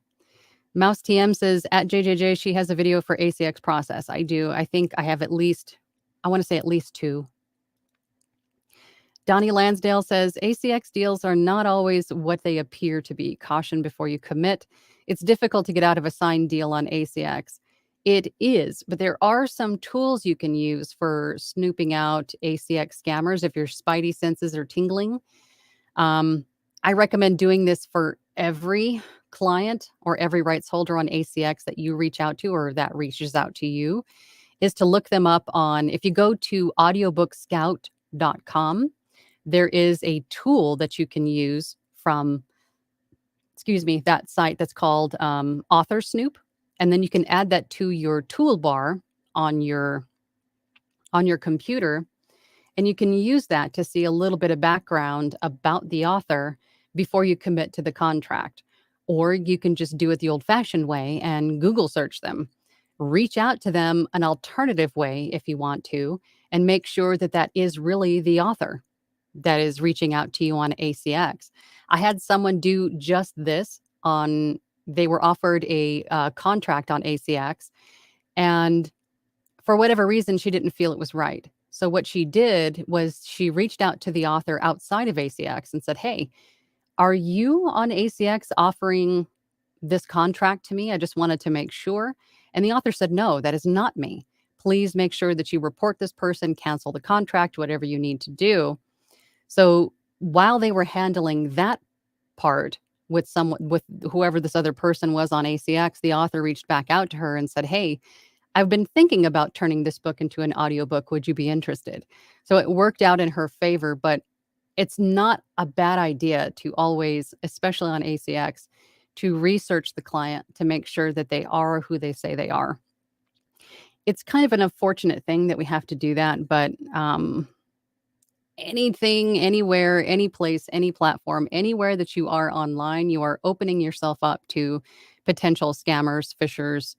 Mouse TM says, at JJJ, she has a video for ACX process. I do. I think I have at least 2. Donnie Lansdale says, ACX deals are not always what they appear to be. Caution before you commit. It's difficult to get out of a signed deal on ACX. It is, but there are some tools you can use for snooping out ACX scammers if your spidey senses are tingling. I recommend doing this for every client or every rights holder on ACX that you reach out to or that reaches out to you, is to look them up on, if you go to audiobookscout.com, there is a tool that you can use from, that site that's called Author Snoop. And then you can add that to your toolbar on your computer. And you can use that to see a little bit of background about the author before you commit to the contract. Or you can just do it the old-fashioned way and Google search them. Reach out to them an alternative way if you want to, and make sure that that is really the author that is reaching out to you on ACX. I had someone do just this they were offered a contract on ACX, and for whatever reason, she didn't feel it was right. So what she did was she reached out to the author outside of ACX and said, hey, are you on ACX offering this contract to me? I just wanted to make sure. And the author said, no, that is not me. Please make sure that you report this person, cancel the contract, whatever you need to do. So while they were handling that part with whoever this other person was on ACX, the author reached back out to her and said, hey, I've been thinking about turning this book into an audiobook. Would you be interested? So it worked out in her favor, but it's not a bad idea to always, especially on ACX, to research the client to make sure that they are who they say they are. It's kind of an unfortunate thing that we have to do that, but anything, anywhere, any place, any platform, anywhere that you are online, you are opening yourself up to potential scammers, phishers,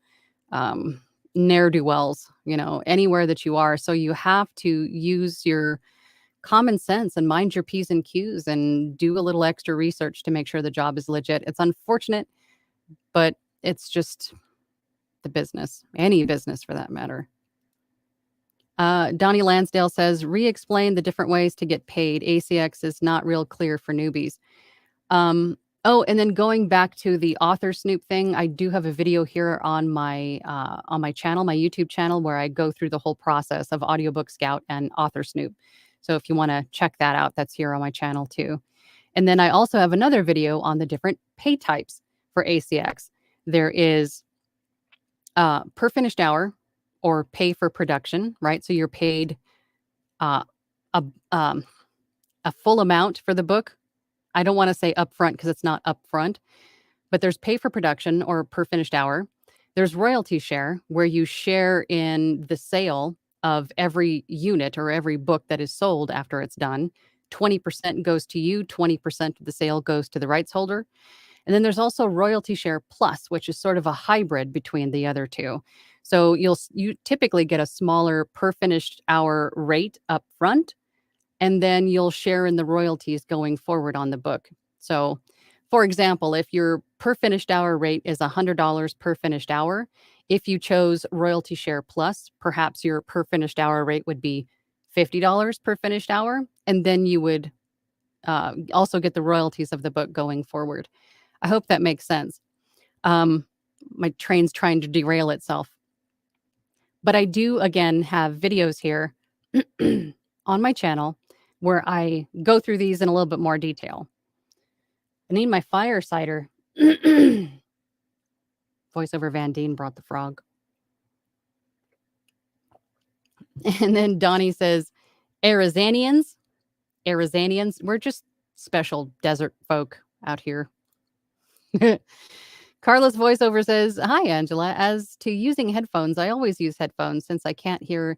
ne'er-do-wells, anywhere that you are. So you have to use your common sense and mind your P's and Q's and do a little extra research to make sure the job is legit. It's unfortunate, but it's just the business, any business for that matter. Donnie Lansdale says, re-explain the different ways to get paid. ACX is not real clear for newbies. And then going back to the author snoop thing, I do have a video here on my channel, my YouTube channel, where I go through the whole process of Audiobook Scout and author snoop. So if you want to check that out, that's here on my channel too. And then I also have another video on the different pay types for ACX. There is per finished hour or pay for production, right? So you're paid a full amount for the book, I don't want to say upfront because it's not upfront, but there's pay for production or per finished hour. There's royalty share, where you share in the sale of every unit or every book that is sold after it's done. 20% goes to you, 20% of the sale goes to the rights holder. And then there's also royalty share plus, which is sort of a hybrid between the other two. So you typically get a smaller per finished hour rate up front, and then you'll share in the royalties going forward on the book. So, for example, if your per finished hour rate is $100 per finished hour, if you chose royalty share plus, perhaps your per finished hour rate would be $50 per finished hour, and then you would also get the royalties of the book going forward. I hope that makes sense. Um, my train's trying to derail itself. But I do, again, have videos here on my channel where I go through these in a little bit more detail. I need my fire cider. Voiceover Van Deen brought the frog. And then Donnie says, Arizanians, we're just special desert folk out here. Carlos Voiceover says, hi, Angela. As to using headphones, I always use headphones since I can't hear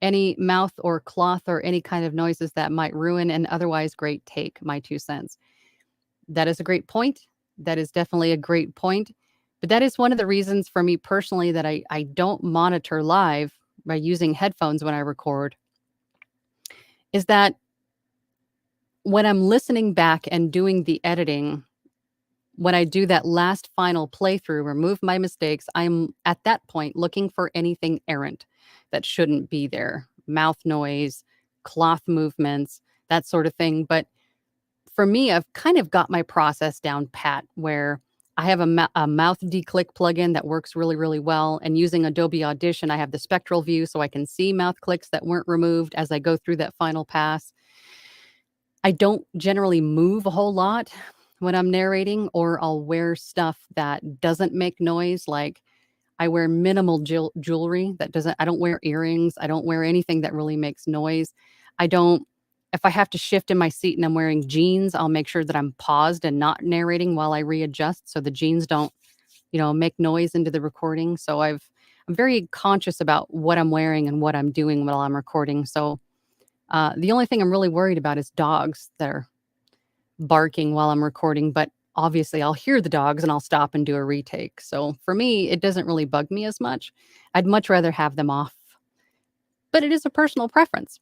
any mouth or cloth or any kind of noises that might ruin an otherwise great take. My 2 cents. That is a great point. That is definitely a great point. But that is one of the reasons for me personally that I don't monitor live by using headphones when I record, is that when I'm listening back and doing the editing, when I do that last final playthrough, remove my mistakes, I'm at that point looking for anything errant that shouldn't be there. Mouth noise, cloth movements, that sort of thing. But for me, I've kind of got my process down pat, where I have a mouth declick plugin that works really, really well. And using Adobe Audition, I have the spectral view so I can see mouth clicks that weren't removed as I go through that final pass. I don't generally move a whole lot when I'm narrating, or I'll wear stuff that doesn't make noise. Like I wear minimal jewelry that doesn't, I don't wear earrings. I don't wear anything that really makes noise. I don't, if I have to shift in my seat and I'm wearing jeans, I'll make sure that I'm paused and not narrating while I readjust so the jeans don't, make noise into the recording. So I'm very conscious about what I'm wearing and what I'm doing while I'm recording. So the only thing I'm really worried about is dogs that are barking while I'm recording, but obviously I'll hear the dogs and I'll stop and do a retake. So for me, it doesn't really bug me as much. I'd much rather have them off, but it is a personal preference.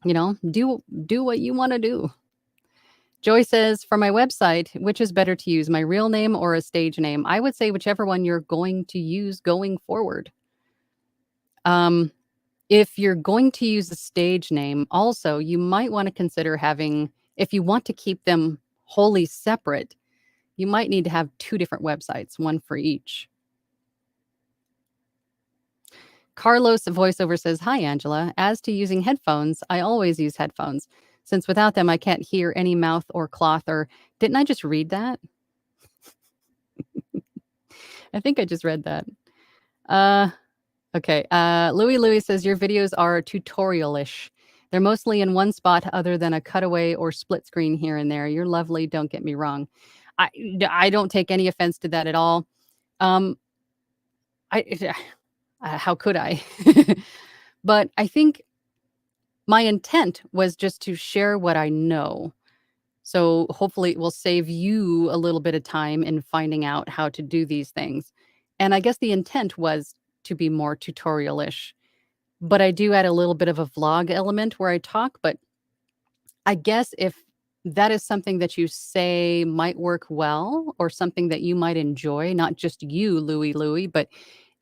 Do what you want to do. Joy says, for my website, which is better to use, my real name or a stage name? I would say whichever one you're going to use going forward. If you're going to use a stage name, also, you might want to consider having, if you want to keep them wholly separate, you might need to have 2 different websites, one for each. Carlos Voiceover says, hi, Angela. As to using headphones, I always use headphones, since without them, I can't hear any mouth or cloth. Or didn't I just read that? I think I just read that. Okay. Louis says, your videos are tutorial-ish. They're mostly in one spot other than a cutaway or split screen here and there. You're lovely. Don't get me wrong. I don't take any offense to that at all. How could I? But I think my intent was just to share what I know. So hopefully it will save you a little bit of time in finding out how to do these things. And I guess the intent was to be more tutorial-ish. But I do add a little bit of a vlog element where I talk. But I guess if that is something that you say might work well, or something that you might enjoy, not just you, Louie, but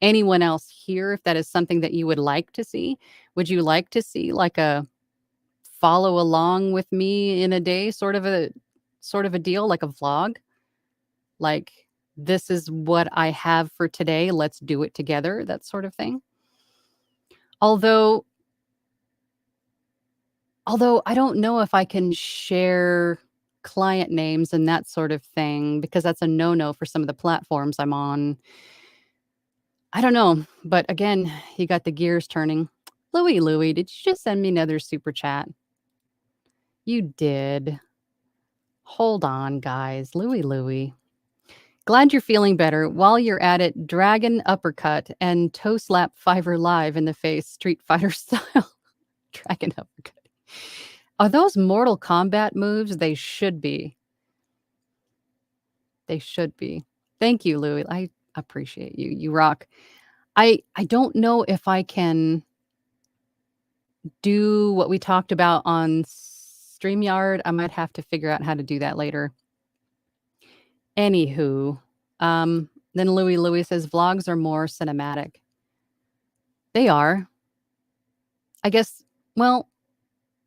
anyone else here, if that is something that you would like to see, would you like to see like a follow along with me in a day sort of a deal, like a vlog? Like, this is what I have for today. Let's do it together, that sort of thing. Although I don't know if I can share client names and that sort of thing, because that's a no-no for some of the platforms I'm on. I don't know. But again, you got the gears turning. Louie, did you just send me another super chat? You did. hold on, guys. Louie. Glad you're feeling better. While you're at it, dragon uppercut and toe slap Fiverr live in the face, Street Fighter style. Dragon uppercut. Are those Mortal Kombat moves? They should be. They should be. Thank you, Louie. I appreciate you. You rock. I don't know if I can do what we talked about on StreamYard. I might have to figure out how to do that later. Anywho, then Louie says vlogs are more cinematic. They are. I guess, well,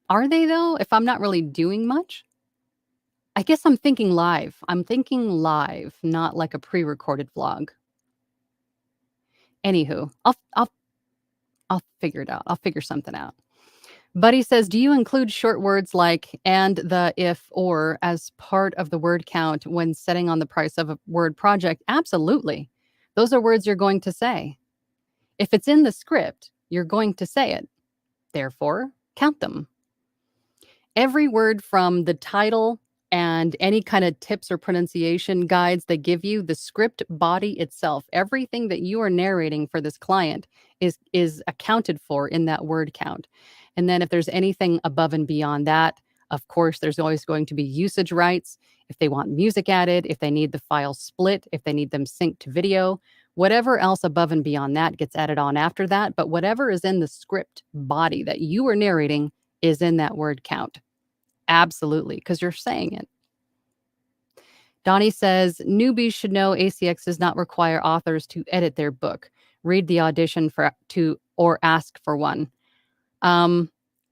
are they though? If I'm not really doing much? I guess I'm thinking live. I'm thinking live, not like a pre-recorded vlog. Anywho, I'll figure it out. I'll figure something out. Buddy says, do you include short words like and, the, if, or as part of the word count when setting on the price of a word project? Absolutely. Those are words you're going to say. If it's in the script, you're going to say it. Therefore, count them. Every word from the title and any kind of tips or pronunciation guides they give you, the script body itself, everything that you are narrating for this client is accounted for in that word count. And then if there's anything above and beyond that, of course, there's always going to be usage rights. If they want music added, if they need the file split, if they need them synced to video, whatever else above and beyond that gets added on after that. But whatever is in the script body that you are narrating is in that word count. Absolutely, because you're saying it. Donnie says, newbies should know ACX does not require authors to edit their book, read the audition or ask for one.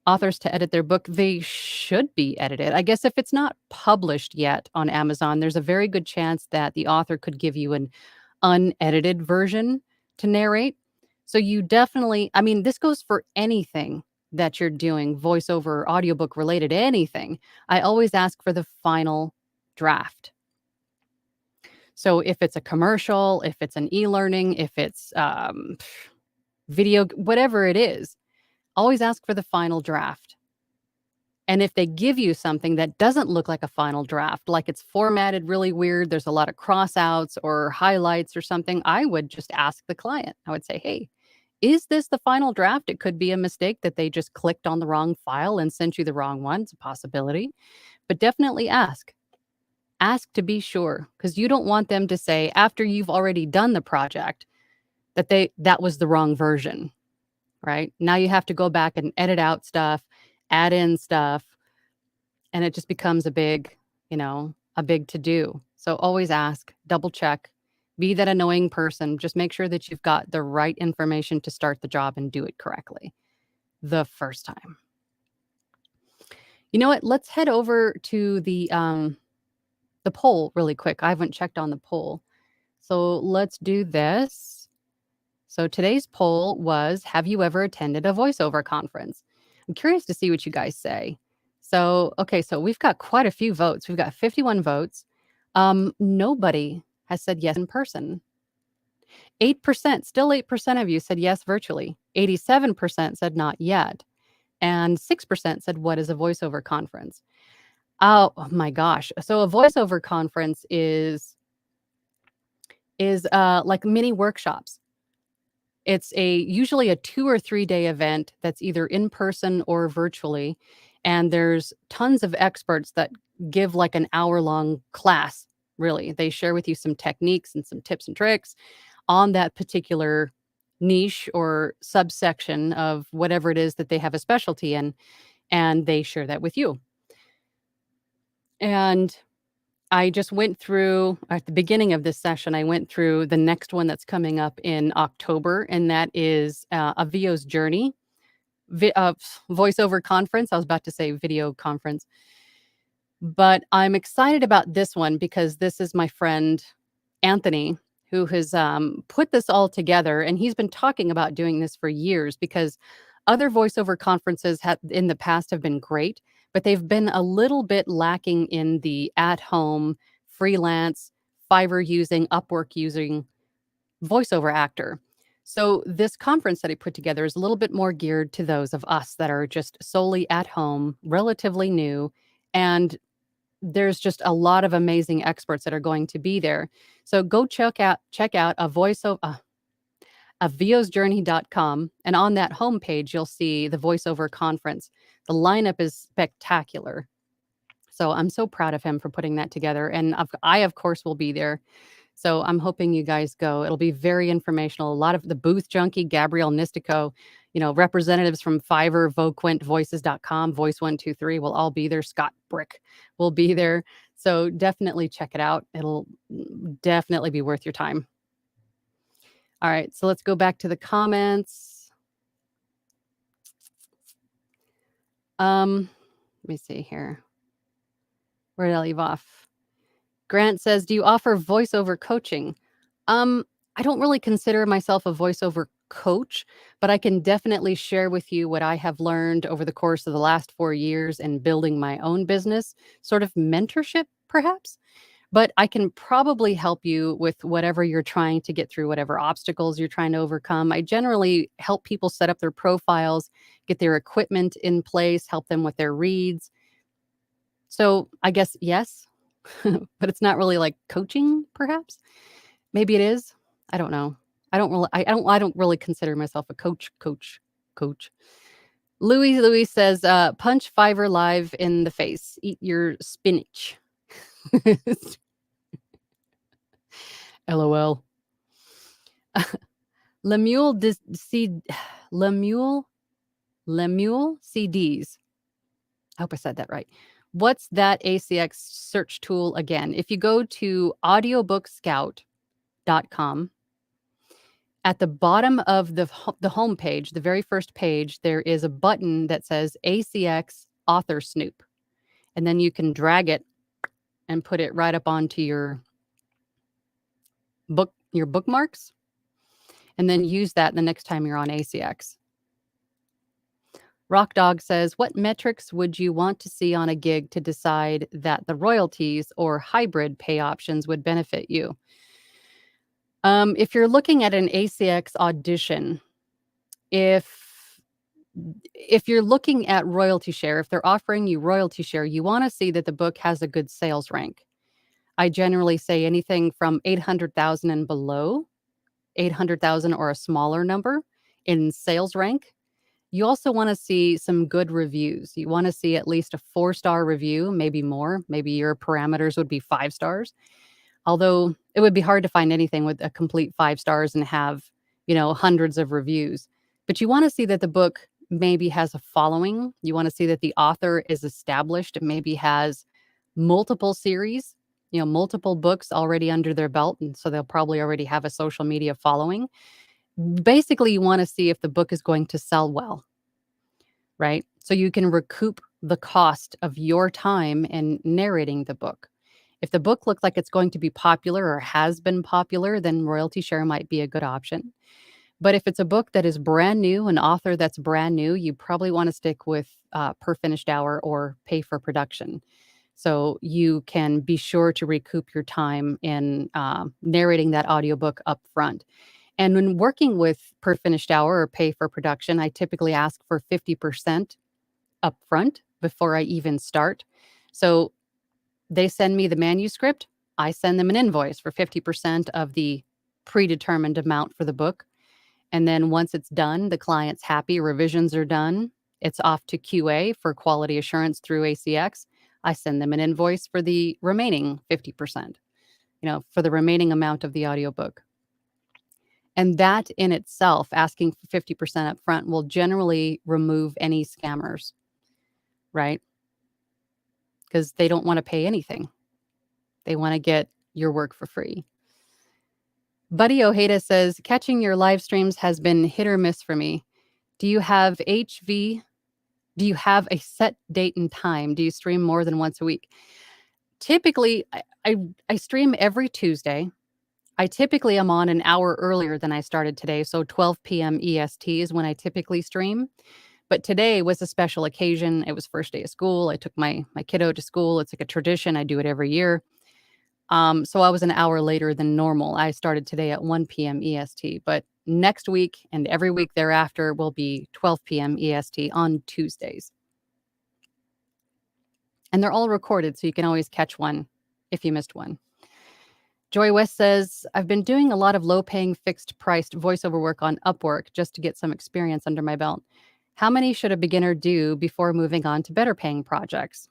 Authors to edit their book, they should be edited. I guess if it's not published yet on Amazon, there's a very good chance that the author could give you an unedited version to narrate. So you definitely, I mean, this goes for anything that you're doing, voiceover, audiobook related, anything. I always ask for the final draft. So if it's a commercial, if it's an e-learning, if it's video, whatever it is, always ask for the final draft. And if they give you something that doesn't look like a final draft, like it's formatted really weird, there's a lot of crossouts or highlights or something, I would just ask the client. I would say, hey, is this the final draft? It could be a mistake that they just clicked on the wrong file and sent you the wrong one. It's a possibility. But definitely ask. Ask to be sure, because you don't want them to say after you've already done the project that was the wrong version, right? Now you have to go back and edit out stuff, add in stuff, and it just becomes a big to-do. So always ask, double check, be that annoying person. Just make sure that you've got the right information to start the job and do it correctly the first time. You know what? Let's head over to the poll really quick. I haven't checked on the poll. So let's do this. So today's poll was, have you ever attended a voiceover conference? I'm curious to see what you guys say. So, okay, so we've got quite a few votes. We've got 51 votes. Nobody has said yes in person. 8%, still 8% of you said yes virtually. 87% said not yet. And 6% said, what is a voiceover conference? Oh my gosh. So a voiceover conference is like mini workshops. It's usually a 2 or 3 day event that's either in person or virtually. And there's tons of experts that give like an hour-long class, really. They share with you some techniques and some tips and tricks on that particular niche or subsection of whatever it is that they have a specialty in, and they share that with you. And I just went through, at the beginning of this session, I went through the next one that's coming up in October, and that is a VO's Journey voiceover conference. I was about to say video conference. But I'm excited about this one because this is my friend Anthony, who has put this all together, and he's been talking about doing this for years because other voiceover conferences in the past have been great, but they've been a little bit lacking in the at-home, freelance, Fiverr using, Upwork using voiceover actor. So this conference that I put together is a little bit more geared to those of us that are just solely at home, relatively new, and there's just a lot of amazing experts that are going to be there. So go check out a VOsJourney.com, and on that homepage, you'll see the VoiceOver conference. The lineup is spectacular. So I'm so proud of him for putting that together. And I, of course, will be there. So I'm hoping you guys go. It'll be very informational. A lot of the booth junkie, Gabrielle Nistico, representatives from Fiverr, Voquent, Voices.com, Voice123 will all be there. Scott Brick will be there. So definitely check it out. It'll definitely be worth your time. All right, so let's go back to the comments. Let me see here. Where did I leave off? Grant says, do you offer voiceover coaching? I don't really consider myself a voiceover coach, but I can definitely share with you what I have learned over the course of the last 4 years in building my own business, sort of mentorship, perhaps. But I can probably help you with whatever you're trying to get through, whatever obstacles you're trying to overcome. I generally help people set up their profiles, get their equipment in place, help them with their reads. So I guess yes, but it's not really like coaching, perhaps. Maybe it is. I don't know. I don't really consider myself a coach. Louis says, punch Fiverr live in the face. Eat your spinach. LOL. Lemuel CDs. I hope I said that right. What's that ACX search tool again? If you go to audiobookscout.com, at the bottom of the home page, the very first page, there is a button that says ACX Author Snoop. And then you can drag it and put it right up onto your bookmarks, and then use that the next time you're on ACX. Rock Dog says, what metrics would you want to see on a gig to decide that the royalties or hybrid pay options would benefit you? If you're looking at an ACX audition, if you're looking at royalty share, if they're offering you royalty share, you want to see that the book has a good sales rank. I generally say anything from 800,000 and below, 800,000 or a smaller number in sales rank. You also want to see some good reviews. You want to see at least a 4-star review, maybe more. Maybe your parameters would be 5 stars. Although it would be hard to find anything with a complete 5 stars and have, hundreds of reviews. But you want to see that the book maybe has a following. You want to see that the author is established, maybe has multiple series, multiple books already under their belt. And so they'll probably already have a social media following. Basically, you want to see if the book is going to sell well, right? So you can recoup the cost of your time in narrating the book. If the book looks like it's going to be popular or has been popular, then royalty share might be a good option. But if it's a book that is brand new, an author that's brand new, you probably want to stick with per finished hour or pay for production. So you can be sure to recoup your time in narrating that audiobook up front. And when working with per finished hour or pay for production, I typically ask for 50% upfront before I even start. So they send me the manuscript. I send them an invoice for 50% of the predetermined amount for the book. And then once it's done, the client's happy, revisions are done. It's off to QA for quality assurance through ACX. I send them an invoice for the remaining 50%, for the remaining amount of the audiobook. And that in itself, asking for 50% up front, will generally remove any scammers, right? Because they don't want to pay anything. They want to get your work for free. Buddy Ojeda says, catching your live streams has been hit or miss for me. Do you have HV? Do you have a set date and time? Do you stream more than once a week? Typically, I stream every Tuesday. I typically am on an hour earlier than I started today. So 12 p.m. EST is when I typically stream. But today was a special occasion. It was first day of school. I took my kiddo to school. It's like a tradition. I do it every year. So I was an hour later than normal. I started today at 1 p.m. EST. But next week and every week thereafter will be 12 p.m. EST on Tuesdays. And they're all recorded, so you can always catch one if you missed one. Joy West says, I've been doing a lot of low-paying fixed-priced voiceover work on Upwork just to get some experience under my belt. How many should a beginner do before moving on to better-paying projects?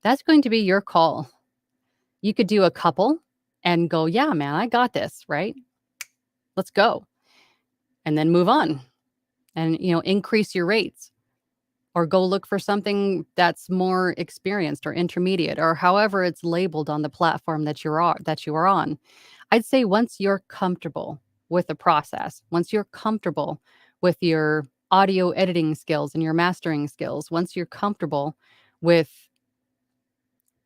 That's going to be your call. You could do a couple and go, yeah, man, I got this, right? Let's go. And then move on and, increase your rates or go look for something that's more experienced or intermediate or however it's labeled on the platform that you are on. I'd say once you're comfortable with the process, once you're comfortable with your audio editing skills and your mastering skills, once you're comfortable with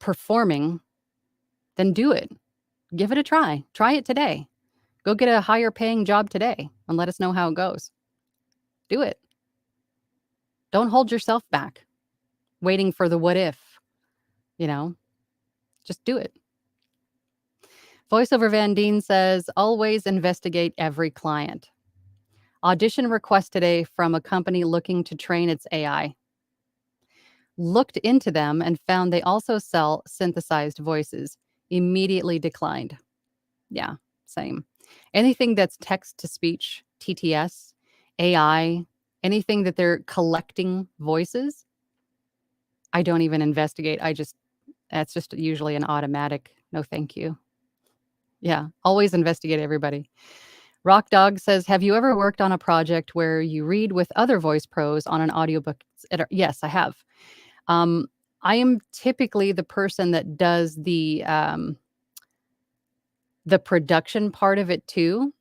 performing, then do it. Give it a try. Try it today. Go get a higher paying job today and let us know how it goes. Do it. Don't hold yourself back waiting for the what if, just do it. VoiceOver Van Deen says, always investigate every client. Audition request today from a company looking to train its AI. Looked into them and found they also sell synthesized voices. Immediately declined. Yeah, same. Anything that's text to speech, TTS, AI, anything that they're collecting voices, I don't even investigate. That's just usually an automatic, no thank you. Yeah, always investigate everybody. Rock Dog says, have you ever worked on a project where you read with other voice pros on an audiobook? Yes, I have. I am typically the person that does the production part of it too.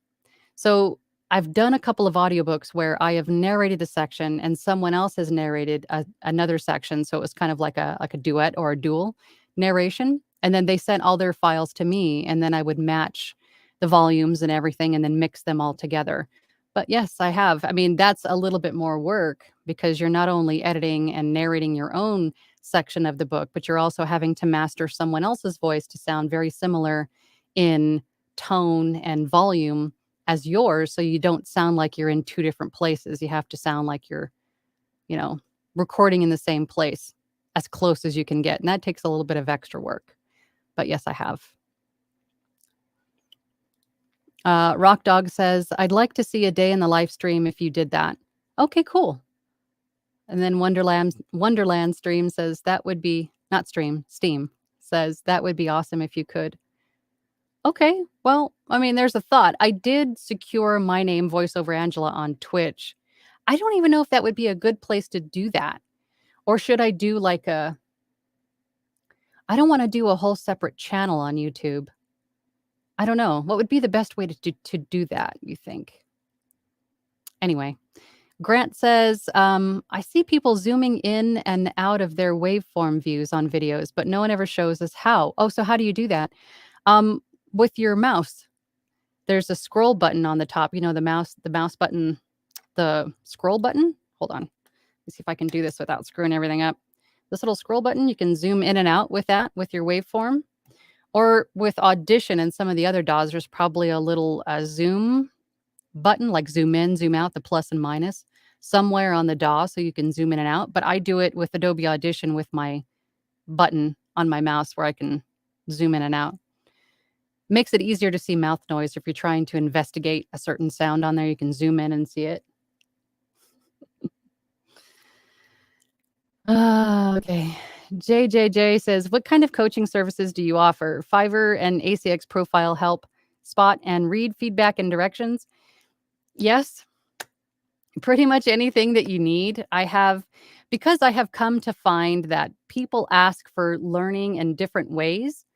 So I've done a couple of audiobooks where I have narrated a section and someone else has narrated another section. So it was kind of like a duet or a dual narration. And then they sent all their files to me, and then I would match the volumes and everything and then mix them all together. But yes, I have. I mean, that's a little bit more work because you're not only editing and narrating your own section of the book, but you're also having to master someone else's voice to sound very similar in tone and volume as yours, so you don't sound like you're in two different places. You have to sound like you're, recording in the same place as close as you can get. And that takes a little bit of extra work. But yes, I have. Rock Dog says, I'd like to see a day in the live stream if you did that. Okay, cool. And then Wonderland Stream says that would be, not stream, Steam says that would be awesome if you could. Okay, well, I mean, there's a thought. I did secure my name, VoiceOverAngela, on Twitch. I don't even know if that would be a good place to do that. Or should I do I don't want to do a whole separate channel on YouTube. I don't know. What would be the best way to do that, you think? Anyway, Grant says, I see people zooming in and out of their waveform views on videos, but no one ever shows us how. Oh, so how do you do that? With your mouse. There's a scroll button on the top, the mouse button, the scroll button. Hold on. Let's see if I can do this without screwing everything up. This little scroll button, you can zoom in and out with that, with your waveform. Or with Audition and some of the other DAWs, there's probably a little zoom button, like zoom in, zoom out, the plus and minus, somewhere on the DAW so you can zoom in and out. But I do it with Adobe Audition with my button on my mouse where I can zoom in and out. Makes it easier to see mouth noise. If you're trying to investigate a certain sound on there, you can zoom in and see it. Okay. JJJ says, what kind of coaching services do you offer? Fiverr and ACX profile help spot and read feedback and directions? Yes. Pretty much anything that you need. Because I have come to find that people ask for learning in different ways.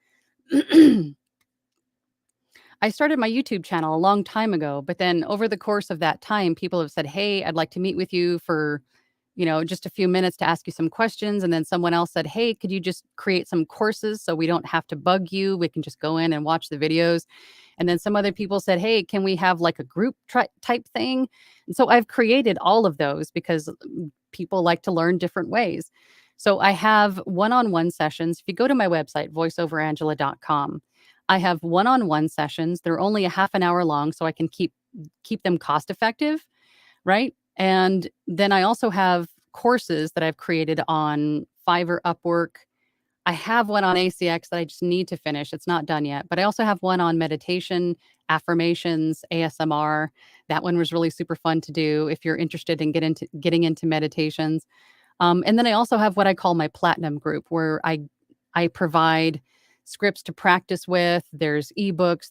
I started my YouTube channel a long time ago, but then over the course of that time, people have said, hey, I'd like to meet with you for, just a few minutes to ask you some questions. And then someone else said, hey, could you just create some courses so we don't have to bug you? We can just go in and watch the videos. And then some other people said, hey, can we have like a group type thing? And so I've created all of those because people like to learn different ways. So I have one-on-one sessions. If you go to my website, voiceoverangela.com, I have one-on-one sessions. They're only a half an hour long, so I can keep them cost effective, right? And then I also have courses that I've created on Fiverr, Upwork, I have one on ACX that I just need to finish. It's not done yet, but I also have one on meditation, affirmations, ASMR. That one was really super fun to do if you're interested in getting into meditations. And then I also have what I call my platinum group, where I provide scripts to practice with. There's ebooks.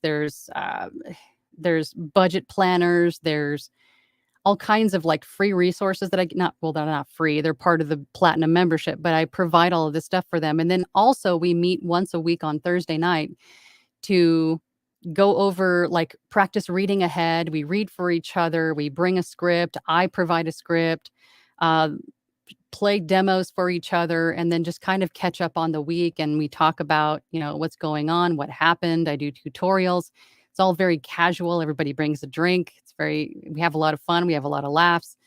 There's budget planners. There's all kinds of like free resources that they're not free. They're part of the platinum membership, but I provide all of this stuff for them. And then also we meet once a week on Thursday night to go over like practice reading ahead. We read for each other. We bring a script. I provide a script. Uh, Play demos for each other, and then just kind of catch up on the week, and we talk about, what's going on, what happened. I do tutorials. It's all very casual. Everybody brings a drink. We have a lot of fun. We have a lot of laughs.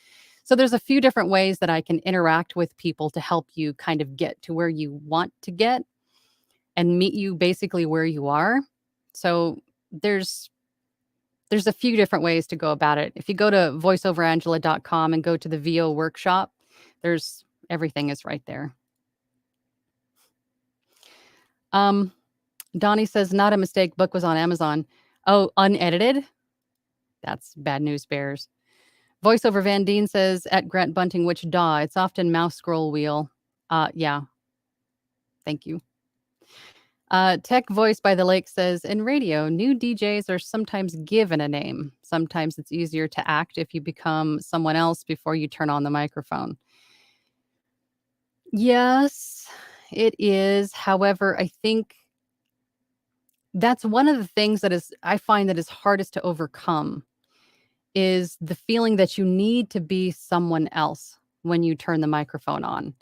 So there's a few different ways that I can interact with people to help you kind of get to where you want to get and meet you basically where you are. So there's a few different ways to go about it. If you go to voiceoverangela.com and go to the VO workshop, everything is right there. Donnie says, not a mistake. Book was on Amazon. Oh, unedited? That's bad news bears. Voiceover Van Deen says, at Grant Bunting, which DAW? It's often mouse scroll wheel. Yeah. Thank you. Tech Voice by the Lake says, in radio, new DJs are sometimes given a name. Sometimes it's easier to act if you become someone else before you turn on the microphone. Yes, it is. However, I think that's one of the things I find that is hardest to overcome is the feeling that you need to be someone else when you turn the microphone on.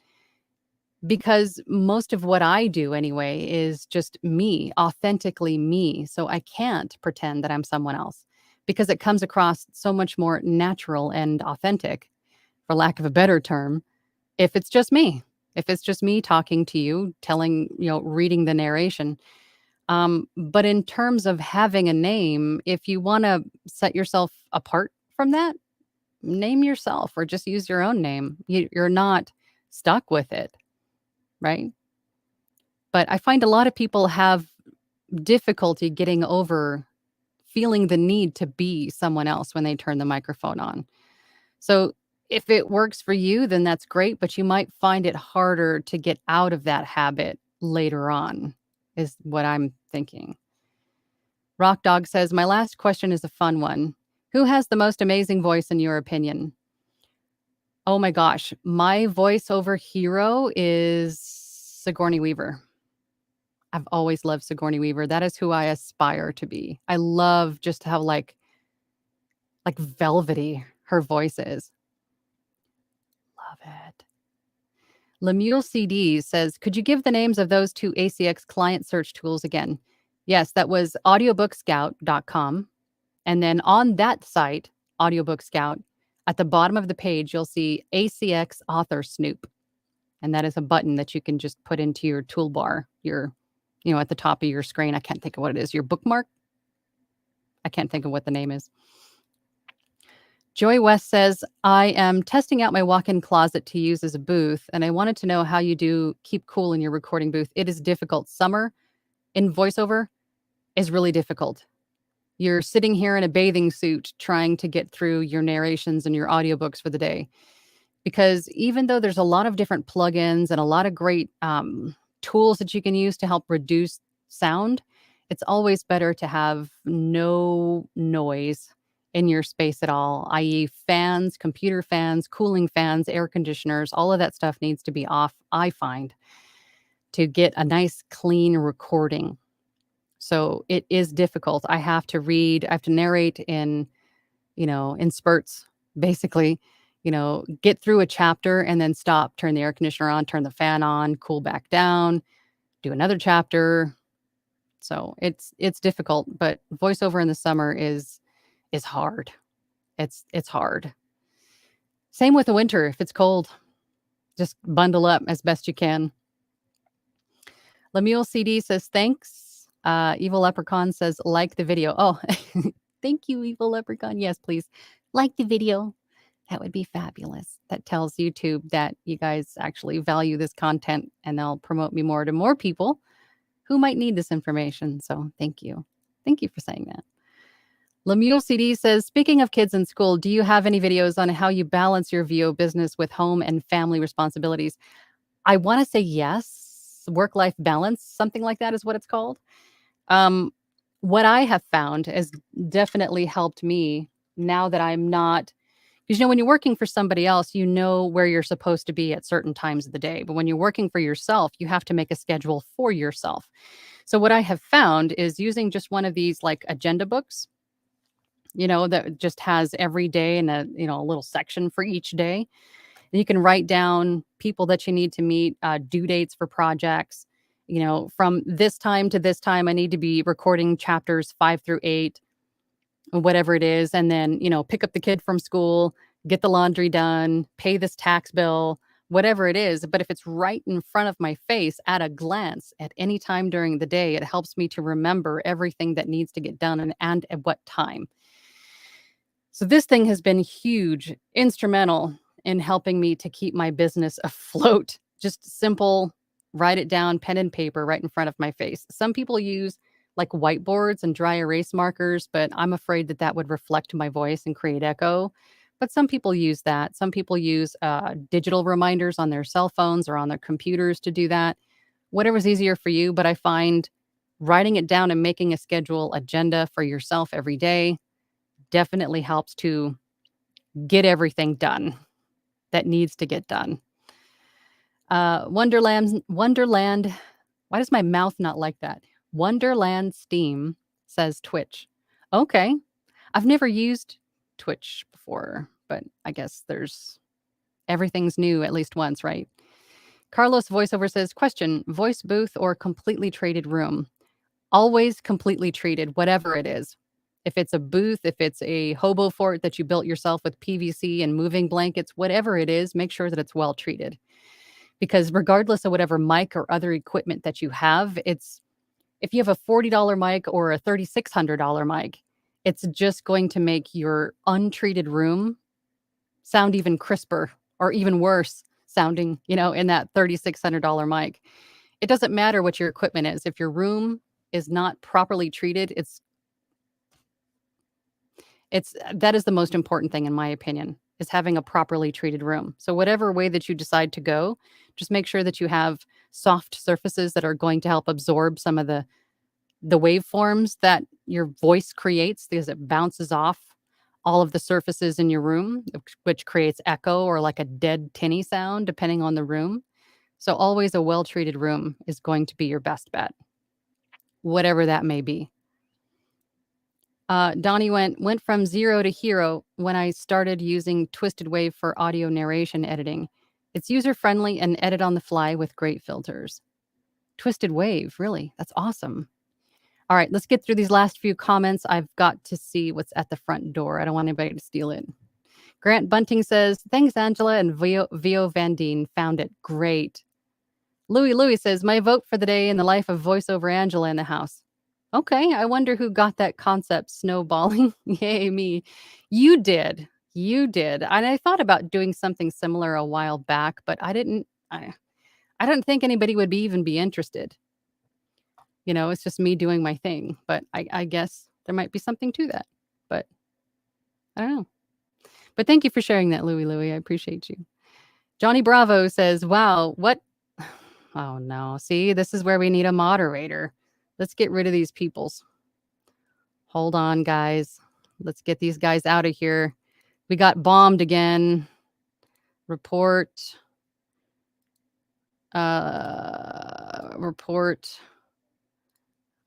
Because most of what I do anyway is just me, authentically me. So I can't pretend that I'm someone else because it comes across so much more natural and authentic, for lack of a better term, if it's just me. If it's just me talking to you, reading the narration. But in terms of having a name, if you want to set yourself apart from that, name yourself or just use your own name. You're not stuck with it, right? But I find a lot of people have difficulty getting over feeling the need to be someone else when they turn the microphone on. So if it works for you, then that's great, but you might find it harder to get out of that habit later on, is what I'm thinking. Rock Dog says, my last question is a fun one. Who has the most amazing voice in your opinion? Oh my gosh, my voiceover hero is Sigourney Weaver. I've always loved Sigourney Weaver. That is who I aspire to be. I love just how like velvety her voice is. Love it. Lemuel CD says, could you give the names of those two ACX client search tools again? Yes, that was audiobookscout.com. And then on that site, Audiobook Scout, at the bottom of the page, you'll see ACX Author Snoop. And that is a button that you can just put into your toolbar, at the top of your screen. I can't think of what it is. Your bookmark? I can't think of what the name is. Joy West says, I am testing out my walk-in closet to use as a booth, and I wanted to know how you do keep cool in your recording booth. It is difficult. Summer in voiceover is really difficult. You're sitting here in a bathing suit trying to get through your narrations and your audiobooks for the day. Because even though there's a lot of different plugins and a lot of great tools that you can use to help reduce sound, it's always better to have no noise in your space at all, i.e. fans, computer fans, cooling fans, air conditioners, all of that stuff needs to be off, I find, to get a nice clean recording. So it is difficult. I have to narrate in spurts, basically, get through a chapter and then stop, turn the air conditioner on, turn the fan on, cool back down, do another chapter. So it's difficult, but voiceover in the summer is hard. It's hard. Same with the winter. If it's cold, just bundle up as best you can. Lemuel CD says, thanks. Evil Leprechaun says, like the video. Oh, thank you, Evil Leprechaun. Yes, please. Like the video. That would be fabulous. That tells YouTube that you guys actually value this content, and they'll promote me more to more people who might need this information. So thank you. Thank you for saying that. Lemuel CD says, speaking of kids in school, do you have any videos on how you balance your VO business with home and family responsibilities? I want to say yes. Work-life balance, something like that is what it's called. What I have found has definitely helped me now that I'm not, because when you're working for somebody else, you know where you're supposed to be at certain times of the day. But when you're working for yourself, you have to make a schedule for yourself. So what I have found is using just one of these like agenda books, that just has every day and a little section for each day. And you can write down people that you need to meet, due dates for projects. From this time to this time, I need to be recording chapters 5 through 8, or whatever it is. And then, pick up the kid from school, get the laundry done, pay this tax bill, whatever it is. But if it's right in front of my face at a glance at any time during the day, it helps me to remember everything that needs to get done and at what time. So this thing has been huge, instrumental in helping me to keep my business afloat. Just simple, write it down, pen and paper right in front of my face. Some people use like whiteboards and dry erase markers, but I'm afraid that would reflect my voice and create echo. But some people use that. Some people use digital reminders on their cell phones or on their computers to do that. Whatever's easier for you. But I find writing it down and making a schedule agenda for yourself every day definitely helps to get everything done that needs to get done. Wonderland, why does my mouth not like that? Wonderland Steam says Twitch. Okay. I've never used Twitch before, but I guess everything's new at least once, right? Carlos VoiceOver says, question, voice booth or completely treated room? Always completely treated, whatever it is. If it's a booth, if it's a hobo fort that you built yourself with PVC and moving blankets, whatever it is, make sure that it's well treated. Because regardless of whatever mic or other equipment that you have, if you have a $40 mic or a $3,600 mic, it's just going to make your untreated room sound even crisper or even worse sounding, in that $3,600 mic. It doesn't matter what your equipment is. If your room is not properly treated, that is the most important thing, in my opinion, is having a properly treated room. So whatever way that you decide to go, just make sure that you have soft surfaces that are going to help absorb some of the waveforms that your voice creates, because it bounces off all of the surfaces in your room, which creates echo or like a dead tinny sound, depending on the room. So always a well-treated room is going to be your best bet, whatever that may be. Donnie went from zero to hero when I started using Twisted Wave for audio narration editing. It's user-friendly and edit on the fly with great filters. Twisted Wave, really? That's awesome. All right, let's get through these last few comments. I've got to see what's at the front door. I don't want anybody to steal it. Grant Bunting says, thanks, Angela and Vio Van Deen. Found it. Great. Louis says, my vote for the day in the life of VoiceOverAngela in the house. Okay, I wonder who got that concept snowballing. Yay, me. You did. And I thought about doing something similar a while back, but I didn't think anybody would even be interested. It's just me doing my thing, but I guess there might be something to that, but I don't know. But thank you for sharing that, Louis. I appreciate you. Johnny Bravo says, wow, what? Oh no, see, this is where we need a moderator. Let's get rid of these peoples. Hold on, guys. Let's get these guys out of here. We got bombed again. Report.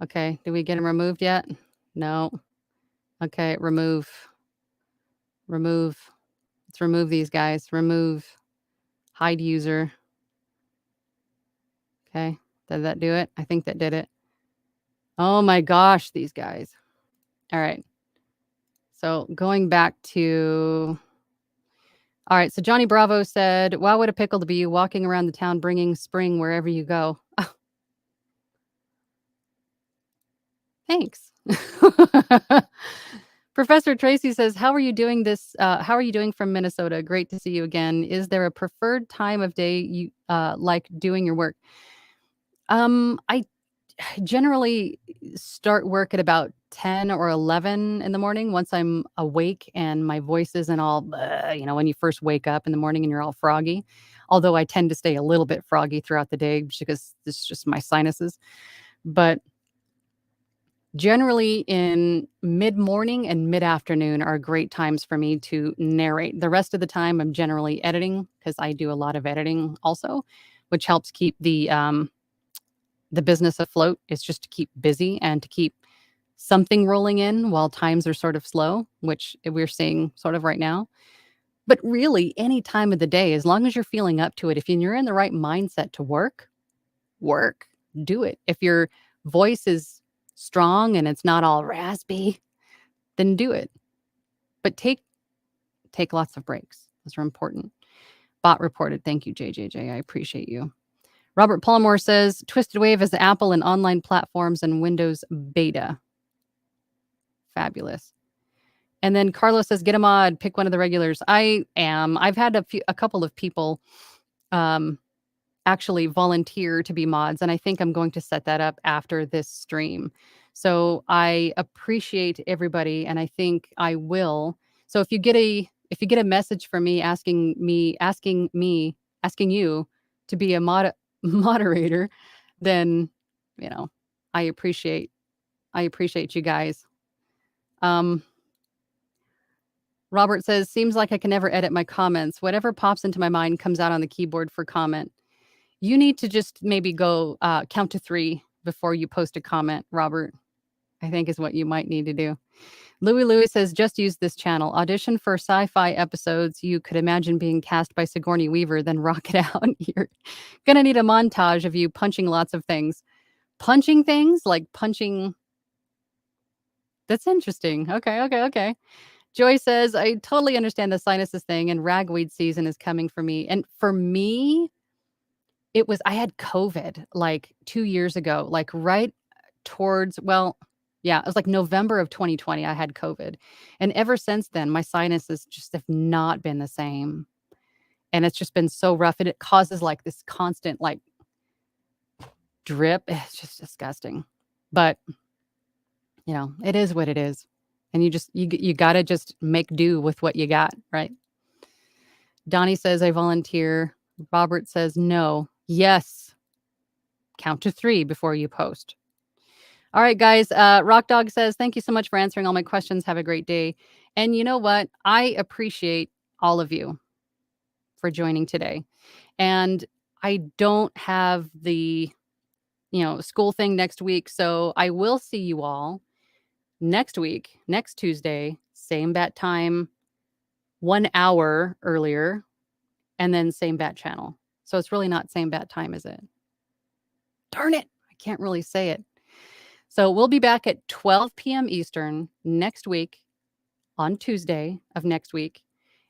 Okay, did we get him removed yet? No. Okay, remove. Let's remove these guys. Remove. Hide user. Okay, did that do it? I think that did it. Oh my gosh, these guys. All right. So going back to... All right, so Johnny Bravo said, wow, what a pickle to be you walking around the town bringing spring wherever you go. Thanks. Professor Tracy says, "How are you doing this? How are you doing from Minnesota? Great to see you again. Is there a preferred time of day you like doing your work?" I generally start work at about 10 or 11 in the morning once I'm awake and my voice isn't all, "Bleh," when you first wake up in the morning and you're all froggy. Although I tend to stay a little bit froggy throughout the day because it's just my sinuses. But generally in mid-morning and mid-afternoon are great times for me to narrate. The rest of the time I'm generally editing because I do a lot of editing also, which helps keep the business afloat. Is just to keep busy and to keep something rolling in while times are sort of slow, which we're seeing sort of right now. But really, any time of the day, as long as you're feeling up to it, if you're in the right mindset to work, do it. If your voice is strong and it's not all raspy, then do it. But take lots of breaks. Those are important. Bot reported. Thank you, JJJ. I appreciate you. Robert Palmore says Twisted Wave is Apple and online platforms and Windows beta. Fabulous. And then Carlos says, get a mod, pick one of the regulars. I am. I've had a couple of people actually volunteer to be mods, and I think I'm going to set that up after this stream. So I appreciate everybody, and I think I will. So if you get a message from me asking you to be a moderator, then I appreciate you guys. Robert says, seems like I can never edit my comments. Whatever pops into my mind comes out on the keyboard for comment. You need to just maybe go count to 3 before you post a comment, Robert, I think is what you might need to do. Louis says, just use this channel. Audition for sci-fi episodes you could imagine being cast by Sigourney Weaver, then rock it out. You're going to need a montage of you punching lots of things. Punching things? Like punching... That's interesting. Okay. Joy says, I totally understand the sinuses thing, and ragweed season is coming for me. And for me, I had COVID like 2 years ago, like right towards, it was like November of 2020, I had COVID. And ever since then, my sinuses just have not been the same. And it's just been so rough. And it causes like this constant like drip. It's just disgusting. But, it is what it is. And you got to just make do with what you got, right? Donnie says, I volunteer. Robert says, no. Yes. Count to 3 before you post. All right, guys. Rock Dog says, thank you so much for answering all my questions. Have a great day. And you know what? I appreciate all of you for joining today. And I don't have the, school thing next week. So I will see you all next week, next Tuesday, same bat time, 1 hour earlier, and then same bat channel. So it's really not same bat time, is it? Darn it. I can't really say it. So we'll be back at 12 p.m. Eastern next week on Tuesday of next week.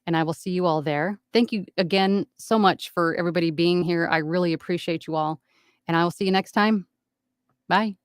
And I will see you all there. Thank you again so much for everybody being here. I really appreciate you all. And I will see you next time. Bye.